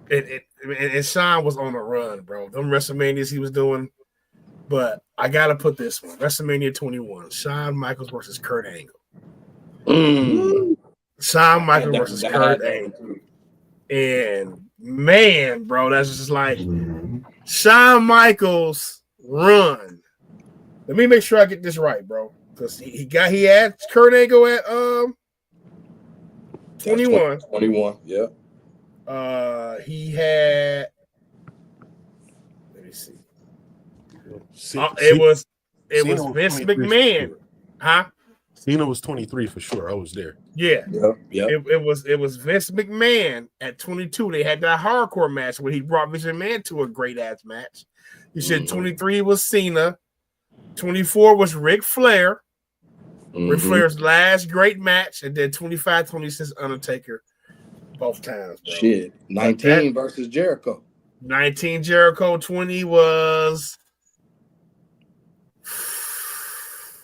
it. And Shawn was on a run, bro. Them WrestleManias he was doing, but I gotta put this one: WrestleMania 21, Shawn Michaels versus Kurt Angle. Shawn Michaels versus Kurt Angle, and man, bro, that's just like Shawn Michaels run. Let me make sure I get this right, bro, because he had Kurt Angle at 21. 21, yeah. He had. Let me see. It was Vince McMahon, huh? Cena was 23 for sure. I was there. Yeah. Yeah. It was Vince McMahon at 22. They had that hardcore match where he brought Vince McMahon to a great ass match. You said 23 was Cena, 24 was Ric Flair. Ric Flair's last great match, and then 25, 26 Undertaker, both times. Bro. Shit, 19 versus Jericho. 19 Jericho, 20 was.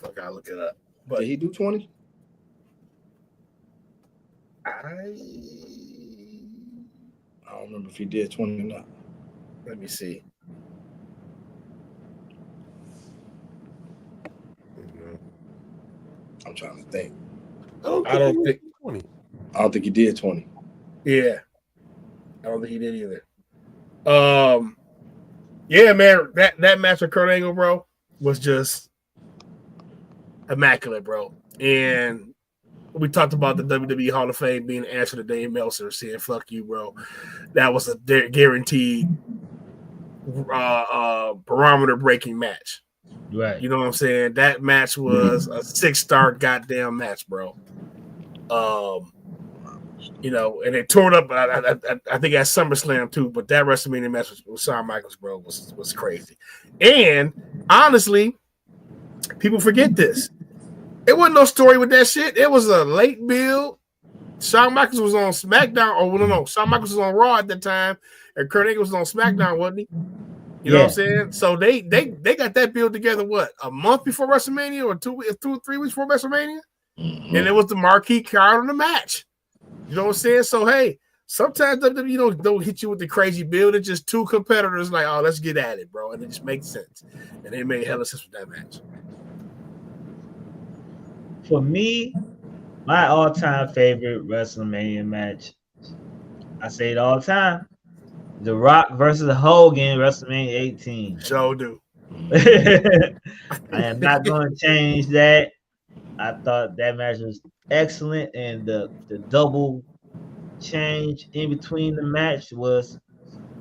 I gotta look it up. But did he do 20? I don't remember if he did 20 or not. Let me see. I'm trying to think. I don't think 20. I don't think he did 20. Yeah. I don't think he did either. Yeah, man, that match with Kurt Angle, bro, was just immaculate, bro. And we talked about the WWE Hall of Fame being answered to Dave Meltzer saying, fuck you, bro. That was a guaranteed barometer-breaking match. Right. You know what I'm saying? That match was a 6-star goddamn match, bro. And it tore it up, I think at SummerSlam too, but that WrestleMania match with Shawn Michaels, bro, was crazy. And honestly, people forget this. It wasn't no story with that shit. It was a late build. Shawn Michaels was on SmackDown. Oh, no. Shawn Michaels was on Raw at the time, and Kurt Angle was on SmackDown, wasn't he? You know what I'm saying? So they got that build together, what, a month before WrestleMania or 2 or 3 weeks before WrestleMania? And it was the marquee card on the match. You know what I'm saying? So, hey, sometimes WWE don't hit you with the crazy build. It's just two competitors like, oh, let's get at it, bro. And it just makes sense. And they made hella sense with that match. For me, my all-time favorite WrestleMania match, I say it all the time, The Rock versus Hogan, WrestleMania 18. Sure do. I am not going to change that. I thought that match was excellent, and the double change in between the match was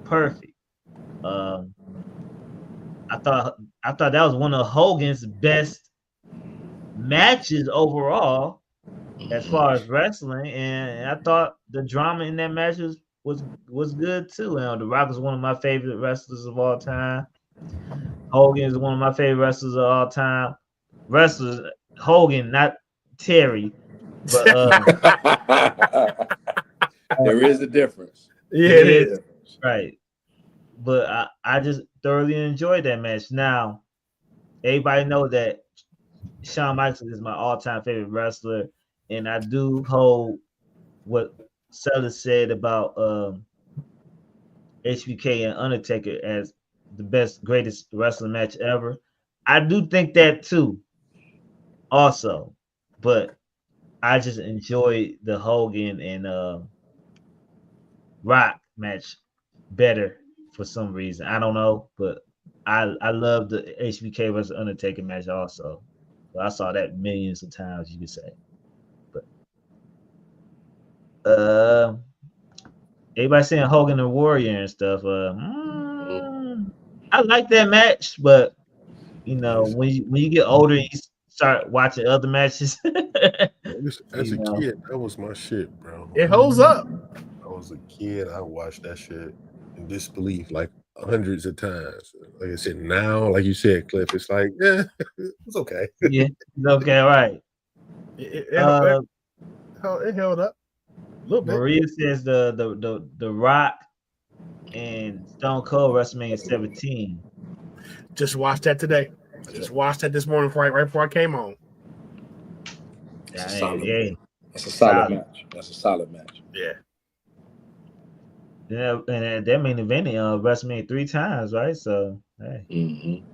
perfect. I thought that was one of Hogan's best matches overall as far as wrestling, and I thought the drama in that match was good too. The Rock is one of my favorite wrestlers of all time. Hogan is one of my favorite wrestlers of all time. Hogan, not Terry, but there is a difference. Yeah, it is. Right. But I just thoroughly enjoyed that match. Now, everybody know that Shawn Michaels is my all-time favorite wrestler, and I do hold what Sellers said about HBK and Undertaker as the best, greatest wrestling match ever. I do think that too, also, but I just enjoyed the Hogan and Rock match better for some reason. I don't know, but I love the HBK versus Undertaker match also. So I saw that millions of times, you could say. But everybody saying Hogan and Warrior and stuff. I like that match, but when you get older, you start watching other matches. As a kid, that was my shit, bro. It holds up. I was a kid. I watched that shit in disbelief like hundreds of times. Like I said, now, like you said, Cliff, it's like, yeah, it's okay. Yeah, it's okay, right. It held up a little bit. Maria says the Rock and Stone Cold WrestleMania 17. Just watched that today. I just watched that this morning right before I came home. That's a solid. Yeah. That's a solid match. That's a solid match. Yeah. Yeah, and that main event WrestleMania 3 times, right? So hey. Mm-hmm.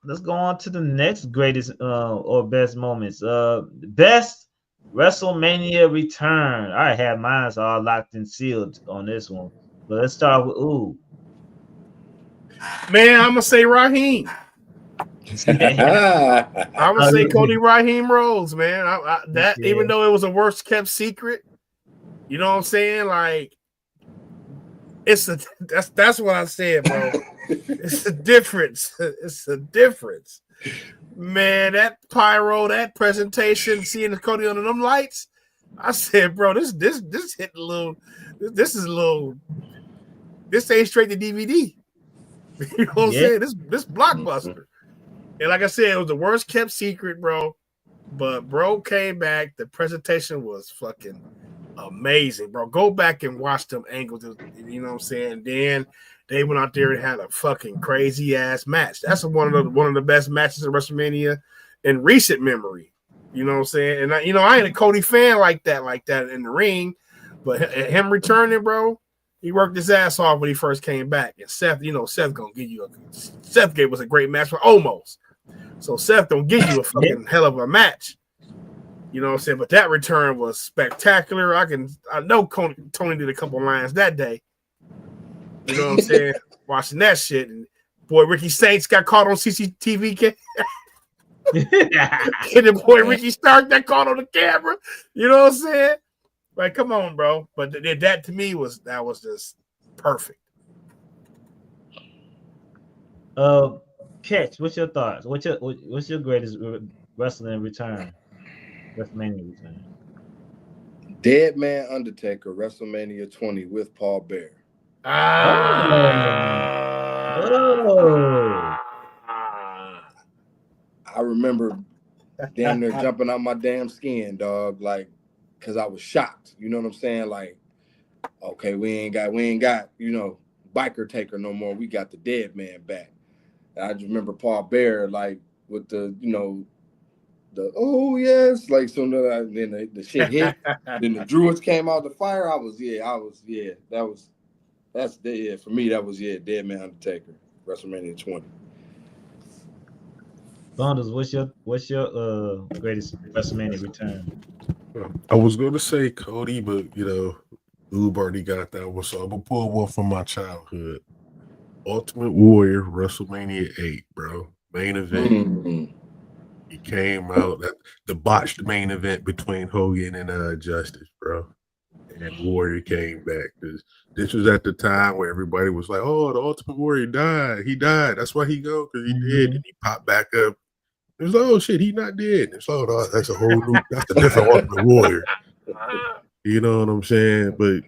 Let's go on to the next greatest or best moments. Best WrestleMania return. I have mine all locked and sealed on this one. But let's start with Man, I'm gonna say Raheem. I'm gonna say Cody Raheem Rhodes, man. That even though it was a worst kept secret, you know what I'm saying? Like, that's what I said, bro. It's a difference. It's a difference, man. That pyro, that presentation, seeing Cody under them lights. I said, bro, this hit a little. This is a little. This ain't straight to DVD. You know what I'm saying? This blockbuster. And like I said, it was the worst kept secret, bro. But bro came back. The presentation was fucking amazing, bro. Go back and watch them angles. You know what I'm saying? And then they went out there and had a fucking crazy ass match. That's one of the best matches of WrestleMania in recent memory. You know what I'm saying? And I ain't a Cody fan like that in the ring, but him returning, bro, he worked his ass off when he first came back. And Seth gonna give you Seth gave us a great match for almost. So Seth don't give you a fucking hell of a match. You know what I'm saying? But that return was spectacular. I know Tony did a couple lines that day. You know what I'm saying? Watching that shit. And boy, Ricky Saints got caught on CCTV. And the boy Ricky Stark got caught on the camera. You know what I'm saying? Like, come on, bro. But that to me was just perfect. Catch, what's your thoughts? What's your greatest wrestling return? WrestleMania return. Dead Man Undertaker, WrestleMania 20 with Paul Bear. I remember damn near jumping out my damn skin, dog, like, because I was shocked. You know what I'm saying? Like, okay, we ain't got, biker taker no more. We got the dead man back. And I just remember Paul Bear, like, with the, the oh yes, like so then the shit hit, then the Druids came out the fire. For me, that was Dead Man Undertaker, WrestleMania 20. Bundles, what's your greatest WrestleMania return? I was gonna say Cody, but Oob already got that one, so I'm gonna pull one from my childhood. Ultimate Warrior, WrestleMania 8, bro. Main event. Mm-hmm. He came out the botched main event between Hogan and Justice, bro. And Warrior came back because this was at the time where everybody was like, "Oh, the Ultimate Warrior died. He died. That's why he go because he did." And he popped back up. It was like, "Oh shit, he not dead." It's like, "Oh, that's a whole new, that's a different Ultimate Warrior." You know what I'm saying? But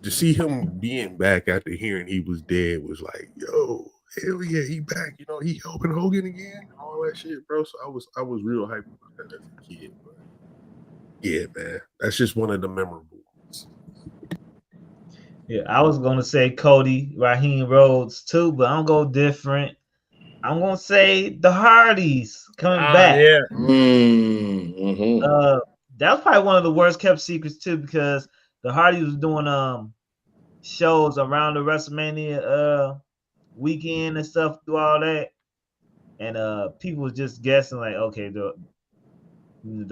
to see him being back after hearing he was dead was like, "Yo, hell yeah, he back." He helping Hogan again and all that shit, bro. So I was real hyped about that as a kid. But yeah, man, that's just one of the memorable ones. Yeah, I was gonna say Cody Raheem Rhodes too, but I'm gonna go different. I'm gonna say the Hardys coming back. Yeah. Mm-hmm. That was probably one of the worst kept secrets too, because the Hardys was doing shows around the WrestleMania weekend and stuff through all that, and people was just guessing like, okay, the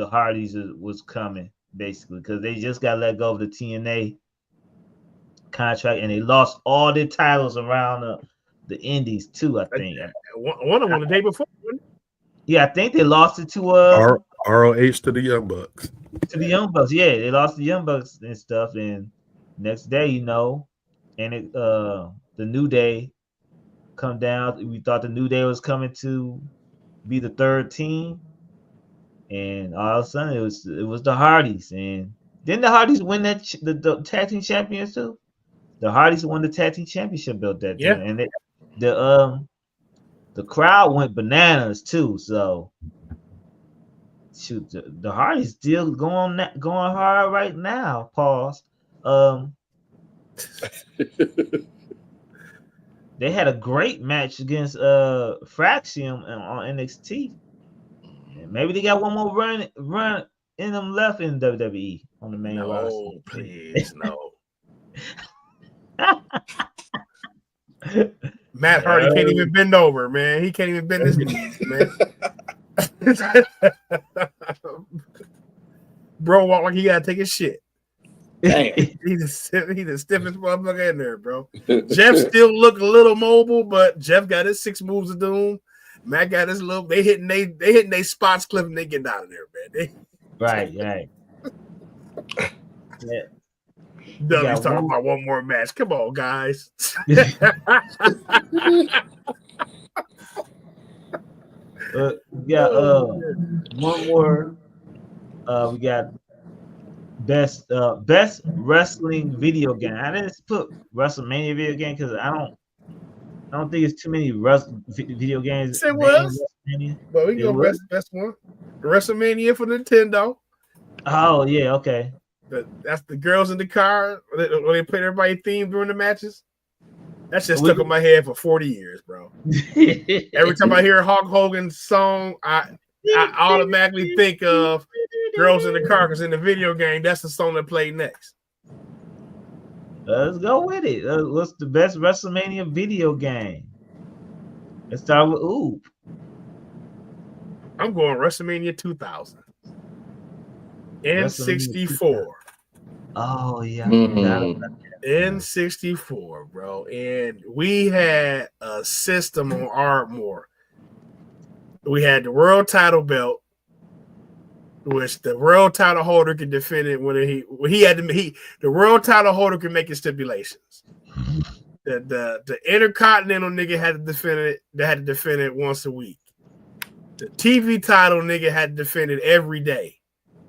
Hardys was coming basically because they just got let go of the TNA contract and they lost all their titles around the Indies too. I think one of them the day before. Yeah, I think they lost it to ROH to the Young Bucks. To the Young Bucks, yeah, they lost the Young Bucks and stuff, and next day, and it the New Day come down. We thought the New Day was coming to be the third team, and all of a sudden it was the Hardys, and didn't the Hardys win the tag team champions too? The Hardys won the tag team championship belt that day, and the crowd went bananas too. So shoot, the Hardys still going hard right now. Pause. They had a great match against Fraxium on NXT. Maybe they got one more run in them left in WWE on the main roster. No, please, no. Matt Hardy can't even bend over, man. He can't even bend his knees, man. Bro walk like he gotta take his shit. Damn. He's the stiffest motherfucker in there, bro. Jeff still look a little mobile, but Jeff got his 6 moves of doom. Matt got his little. They hitting they spots, Cliff, and they getting out of there, man. Right. Yeah. Doug's talking about one more match. Come on, guys. We got one more. We got best wrestling video game. I didn't put WrestleMania video game because I don't think it's too many video games. It was. But we can go best one. WrestleMania for Nintendo. Oh yeah, okay. That's the girls in the car when they played everybody theme during the matches. That shit stuck in my head for 40 years, bro. Every time I hear Hulk Hogan's song, I automatically think of Girls in the Car because in the video game, that's the song that played next. Let's go with it. What's the best WrestleMania video game? Let's start with Oop. I'm going WrestleMania 2000. N64. Oh yeah. N64, bro. And we had a system on Ardmore. We had the world title belt, which the world title holder could defend it when the world title holder could make his stipulations. The Intercontinental nigga had to defend it. They had to defend it once a week. The TV title nigga had to defend it every day.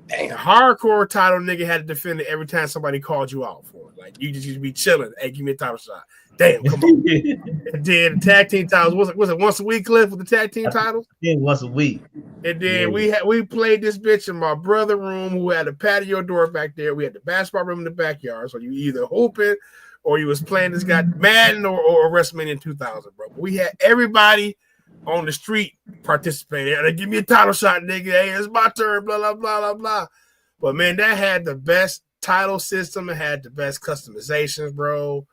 Damn. The hardcore title nigga had to defend it every time somebody called you out for it. Like you just used to be chilling. Hey, give me a title shot. Damn, come on. And then the tag team titles was it once a week, Cliff, with the tag team titles? Yeah, once a week. And then we played this bitch in my brother room who had a patio door back there. We had the basketball room in the backyard. So you either hooping or you was playing this guy Madden or WrestleMania 2000, bro. But we had everybody on the street participated. They give me a title shot, nigga. Hey, it's my turn, blah, blah, blah, blah, blah. But man, that had the best title system. It had the best customizations, bro.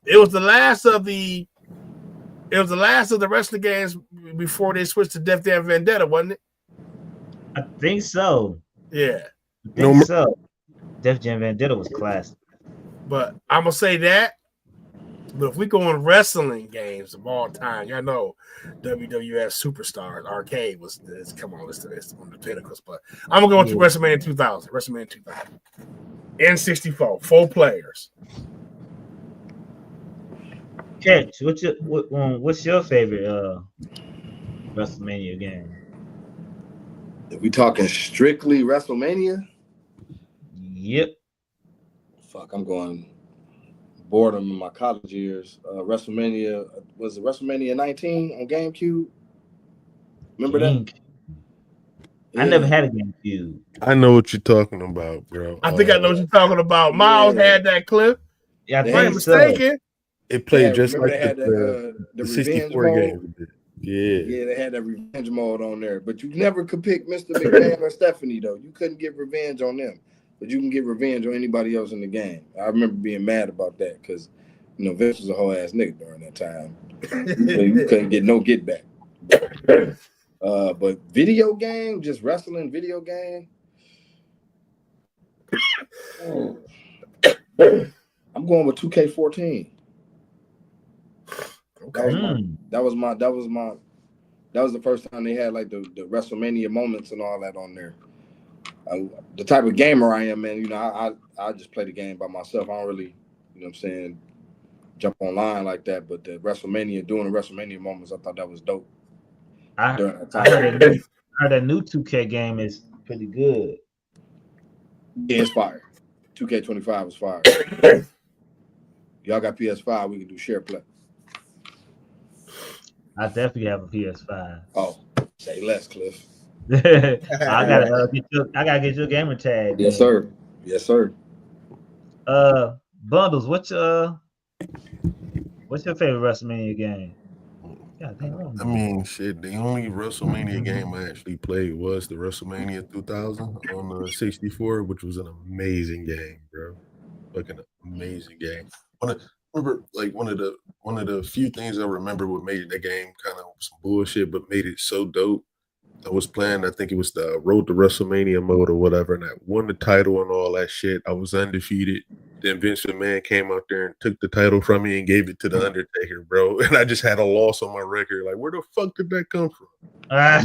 It was the last of the wrestling games before they switched to Def Jam Vendetta, wasn't it? I think so. Yeah. I think so. Def Jam Vendetta was classic. But I'm gonna say that. But if we go on wrestling games of all time, y'all know WWF Superstars Arcade was this. Come on, listen to this one of the pinnacles. But I'm gonna go into WrestleMania 2000. WrestleMania 2000. N64, 4 players. Catch, what's your favorite WrestleMania game? If we talking strictly WrestleMania? Yep. Fuck, I'm going boredom in my college years. WrestleMania, was it WrestleMania 19 on GameCube? Remember that? I never had a GameCube. I know what you're talking about, bro. I think I know what you're talking about. Miles had that clip. Yeah, if I'm mistaken. It played just like the 64 game. Yeah, they had that revenge mode on there. But you never could pick Mr. McMahon or Stephanie, though. You couldn't get revenge on them. But you can get revenge on anybody else in the game. I remember being mad about that because, Vince was a whole ass nigga during that time. You couldn't get no get back. But video game, just wrestling video game. I'm going with 2K14. Okay. That was the first time they had like the WrestleMania moments and all that on there. The type of gamer I am, man, I just play the game by myself. I don't really, jump online like that. But the WrestleMania, doing the WrestleMania moments, I thought that was dope. I heard that new 2K game is pretty good. Yeah, it's fire. 2K25 was fire. Y'all got PS5, we can do share play. I definitely have a PS5. Oh, say less, Cliff. I gotta get your gamer tag. Yes, sir. Yes, sir. Bundles. What's What's your favorite WrestleMania game? Yeah, I mean, shit. The only WrestleMania game I actually played was the WrestleMania 2000 on the 64, which was an amazing game, bro. Fucking amazing game. Remember, like one of the few things I remember what made the game kind of some bullshit, but made it so dope. I was playing, I think it was the Road to WrestleMania mode or whatever, and I won the title and all that shit. I was undefeated. Then Vince McMahon came out there and took the title from me and gave it to the Undertaker, bro. And I just had a loss on my record. Like, where the fuck did that come from?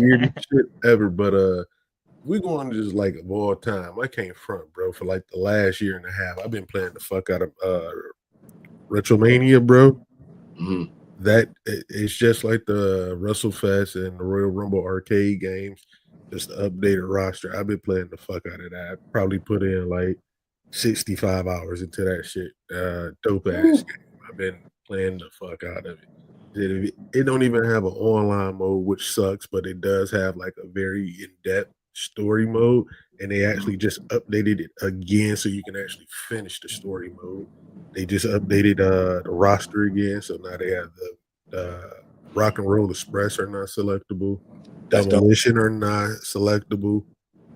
Weirdest shit ever. But we going to just like of all time. I came front, bro, for like the last year and a half. I've been playing the fuck out of WrestleMania, bro. Mhm. That it's just like the WrestleFest and the Royal Rumble arcade games, just the updated roster. I've been playing the fuck out of that. I probably put in like 65 hours into that shit. Dope ass game. I've been playing the fuck out of it. It don't even have an online mode, which sucks, but it does have like a very in-depth story mode, and they actually just updated it again so you can actually finish the story mode. They just updated the roster again, so now they have the Rock and Roll Express are not selectable, That's dope. Demolition are not selectable,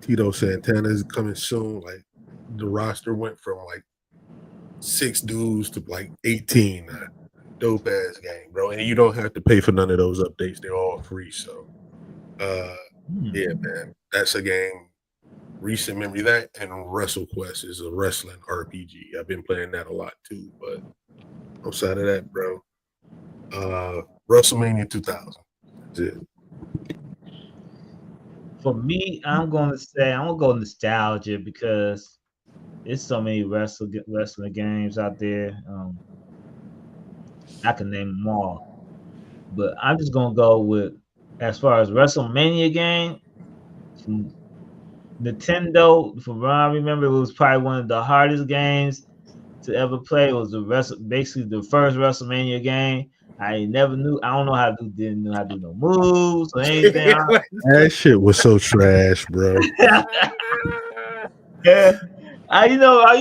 Tito Santana is coming soon. Like the roster went from like 6 dudes to like 18 now. Dope ass game, bro, and you don't have to pay for none of those updates. They're all free. So, yeah, man, that's a game. Recent memory that and WrestleQuest is a wrestling RPG. I've been playing that a lot too, but outside of that, bro, WrestleMania 2000. That's it. For me, I'm gonna go nostalgia because there's so many wrestling games out there. I can name them all, but I'm just gonna go with as far as WrestleMania game from Nintendo. From what I remember, it was probably one of the hardest games to ever play. It was basically the first WrestleMania game. I never knew. I don't know how to do. Didn't know how to do no moves or anything. That shit was so trash, bro. Yeah. All you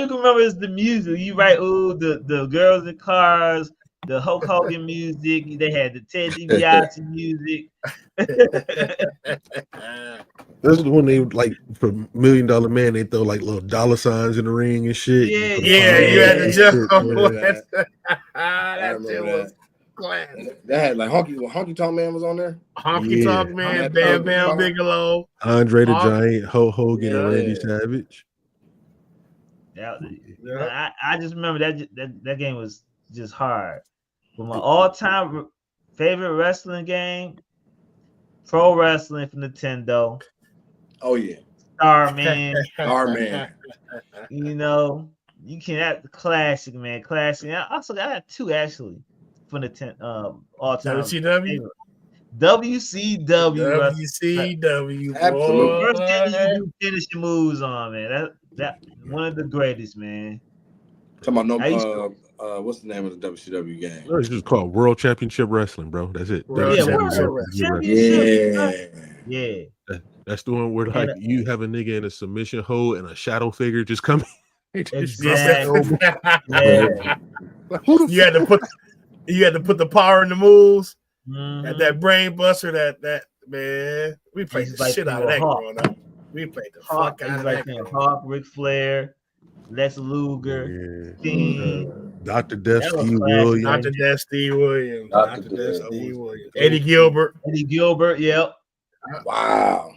can remember is the music. You right? Ooh, the girls in cars, the Hulk Hogan music. They had the Ted DiBiase music. This is when they like for $1 Million Man, they throw like little dollar signs in the ring and shit. Yeah, you had to jump. That That shit was class. That had like Honky Tonk Man was on there. Honky Tonk Man, Bam Bam Bigelow, Andre the Giant, Hulk Hogan, and Randy Savage. I just remember that game was just hard. But my all-time favorite wrestling game, Pro Wrestling for Nintendo. Oh yeah, Starman. Starman. You can have the classic, man. Classic. I also got 2 actually for Nintendo all-time. WCW. WCW. Absolutely. First game you do finishing moves on, man. That one of the greatest, man. Talking about what's the name of the WCW game? It's just called World Championship Wrestling, bro. That's it. World Championship. Yeah. That's the one where like you have a nigga in a submission hold and a shadow figure just coming. Exactly. You had to put the power in the moves. Mm-hmm. At that brain buster, that man, we played the shit out of that growing up. We played the fuck out of that. Hawk, Ric Flair, Lex Luger, King, Dr. Death Steve Williams. Dr. Death Steve Williams. Eddie Gilbert. Yep. Wow.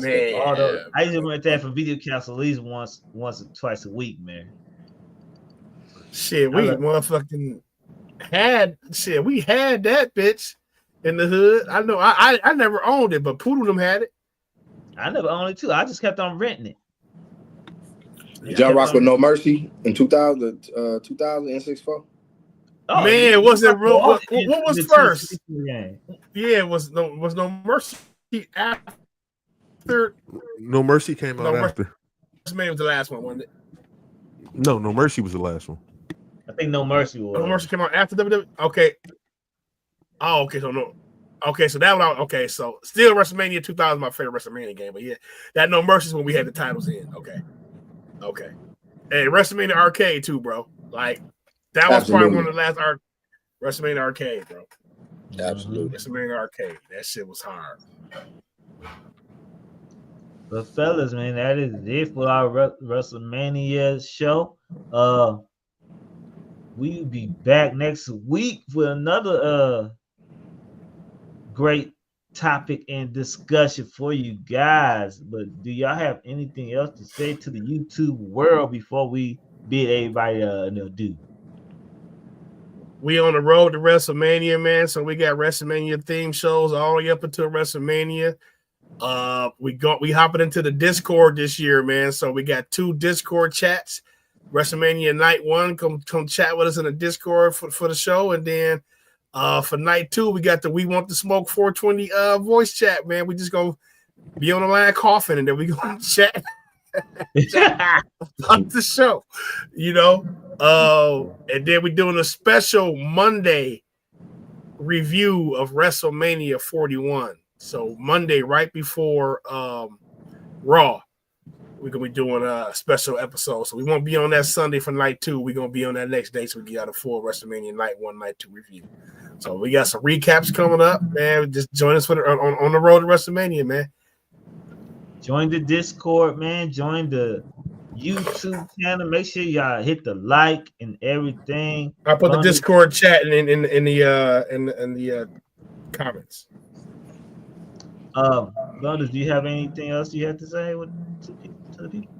Man. I used to rent that for video counts at least once or twice a week, man. Shit, we motherfucking had we had that bitch in the hood. I know I never owned it, but Poodle them had it. I never owned it too. I just kept on renting it. Did y'all rock with No Mercy in 2000 N64? Oh, man, was it real? What was first? Yeah, was No Mercy after? No Mercy came out after. Mercy was the last one, wasn't it? No Mercy was the last one. I think No Mercy was. No Mercy came out after WWE. Okay. Oh, okay. So no. Okay, so that one. Okay, so still WrestleMania 2000, my favorite WrestleMania game. But yeah, that No Mercy is when we had the titles in. Okay. And WrestleMania Arcade too, bro. Like that was probably one of the last WrestleMania Arcade, bro. Absolutely. WrestleMania Arcade. That shit was hard. But fellas, man, that is it for our WrestleMania show. We'll be back next week with another great topic and discussion for you guys. But do y'all have anything else to say to the YouTube world before we bid everybody do? We on the road to WrestleMania, man. So we got WrestleMania theme shows all the way up until WrestleMania. We hopping into the Discord this year, man. So we got 2 Discord chats. WrestleMania night 1, come chat with us in the Discord for the show, and then for night 2, we got the We Want to Smoke 420 voice chat, man. We just gonna be on the line coughing, and then we gonna chat about the show, you know. And then we're doing a special Monday review of WrestleMania 41. So Monday, right before Raw, we're gonna be doing a special episode. So we won't be on that Sunday for night 2. We're gonna be on that next day, so we get out a full WrestleMania night 1, night 2 review. So we got some recaps coming up, man. Just join us for on the road to WrestleMania, man. Join the Discord, man. Join the YouTube channel. Make sure y'all hit the like and everything. I put the Discord chat in the comments. Brothers, do you have anything else you have to say to the people?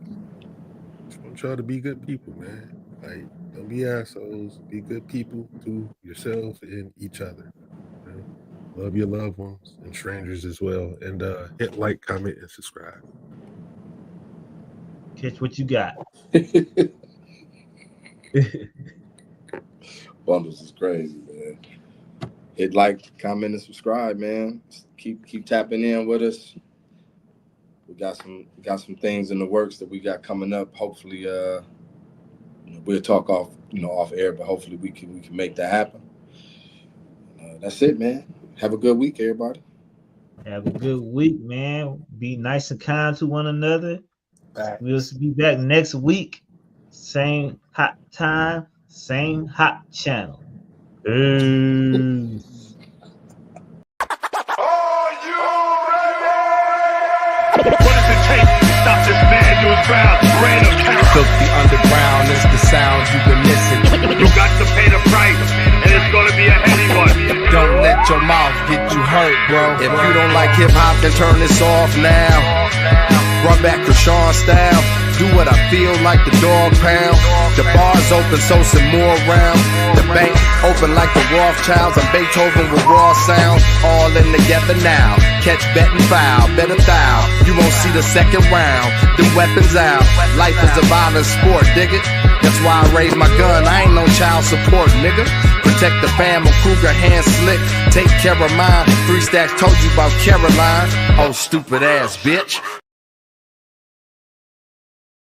I'm trying to be good people, man. Like, don't be assholes. Be good people to yourselves and each other. You know? Love your loved ones and strangers as well. And hit like, comment, and subscribe. Catch what you got. Bundles is crazy, man. Hit like, comment, and subscribe, man. Keep tapping in with us. We got some things in the works that we got coming up. Hopefully, we'll talk off air, but hopefully we can make that happen. That's it, man. Have a good week, everybody. Have a good week, man. Be nice and kind to one another. We'll be back next week. Same hot time, same hot channel. What does it take to stop this madness crowd? Random count. Filthy underground is the sound you've been missing. You got to pay the price, and it's gonna be a heavy one. Don't let your mouth get you hurt, bro. If you don't like hip hop, then turn this off now. Run back to Sean style. Do what I feel like the dog pound. The bar's open, so some more rounds. The bank open like the Rothschilds. I'm Beethoven with raw sounds. All in together now. Catch, bet, and foul. Bet a thou. You won't see the second round. Them weapons out. Life is a violent sport, dig it? That's why I raise my gun. I ain't no child support, nigga. Protect the fam, Kruger, hand slick. Take care of mine. 3 stacks told you about Caroline. Oh, stupid ass bitch.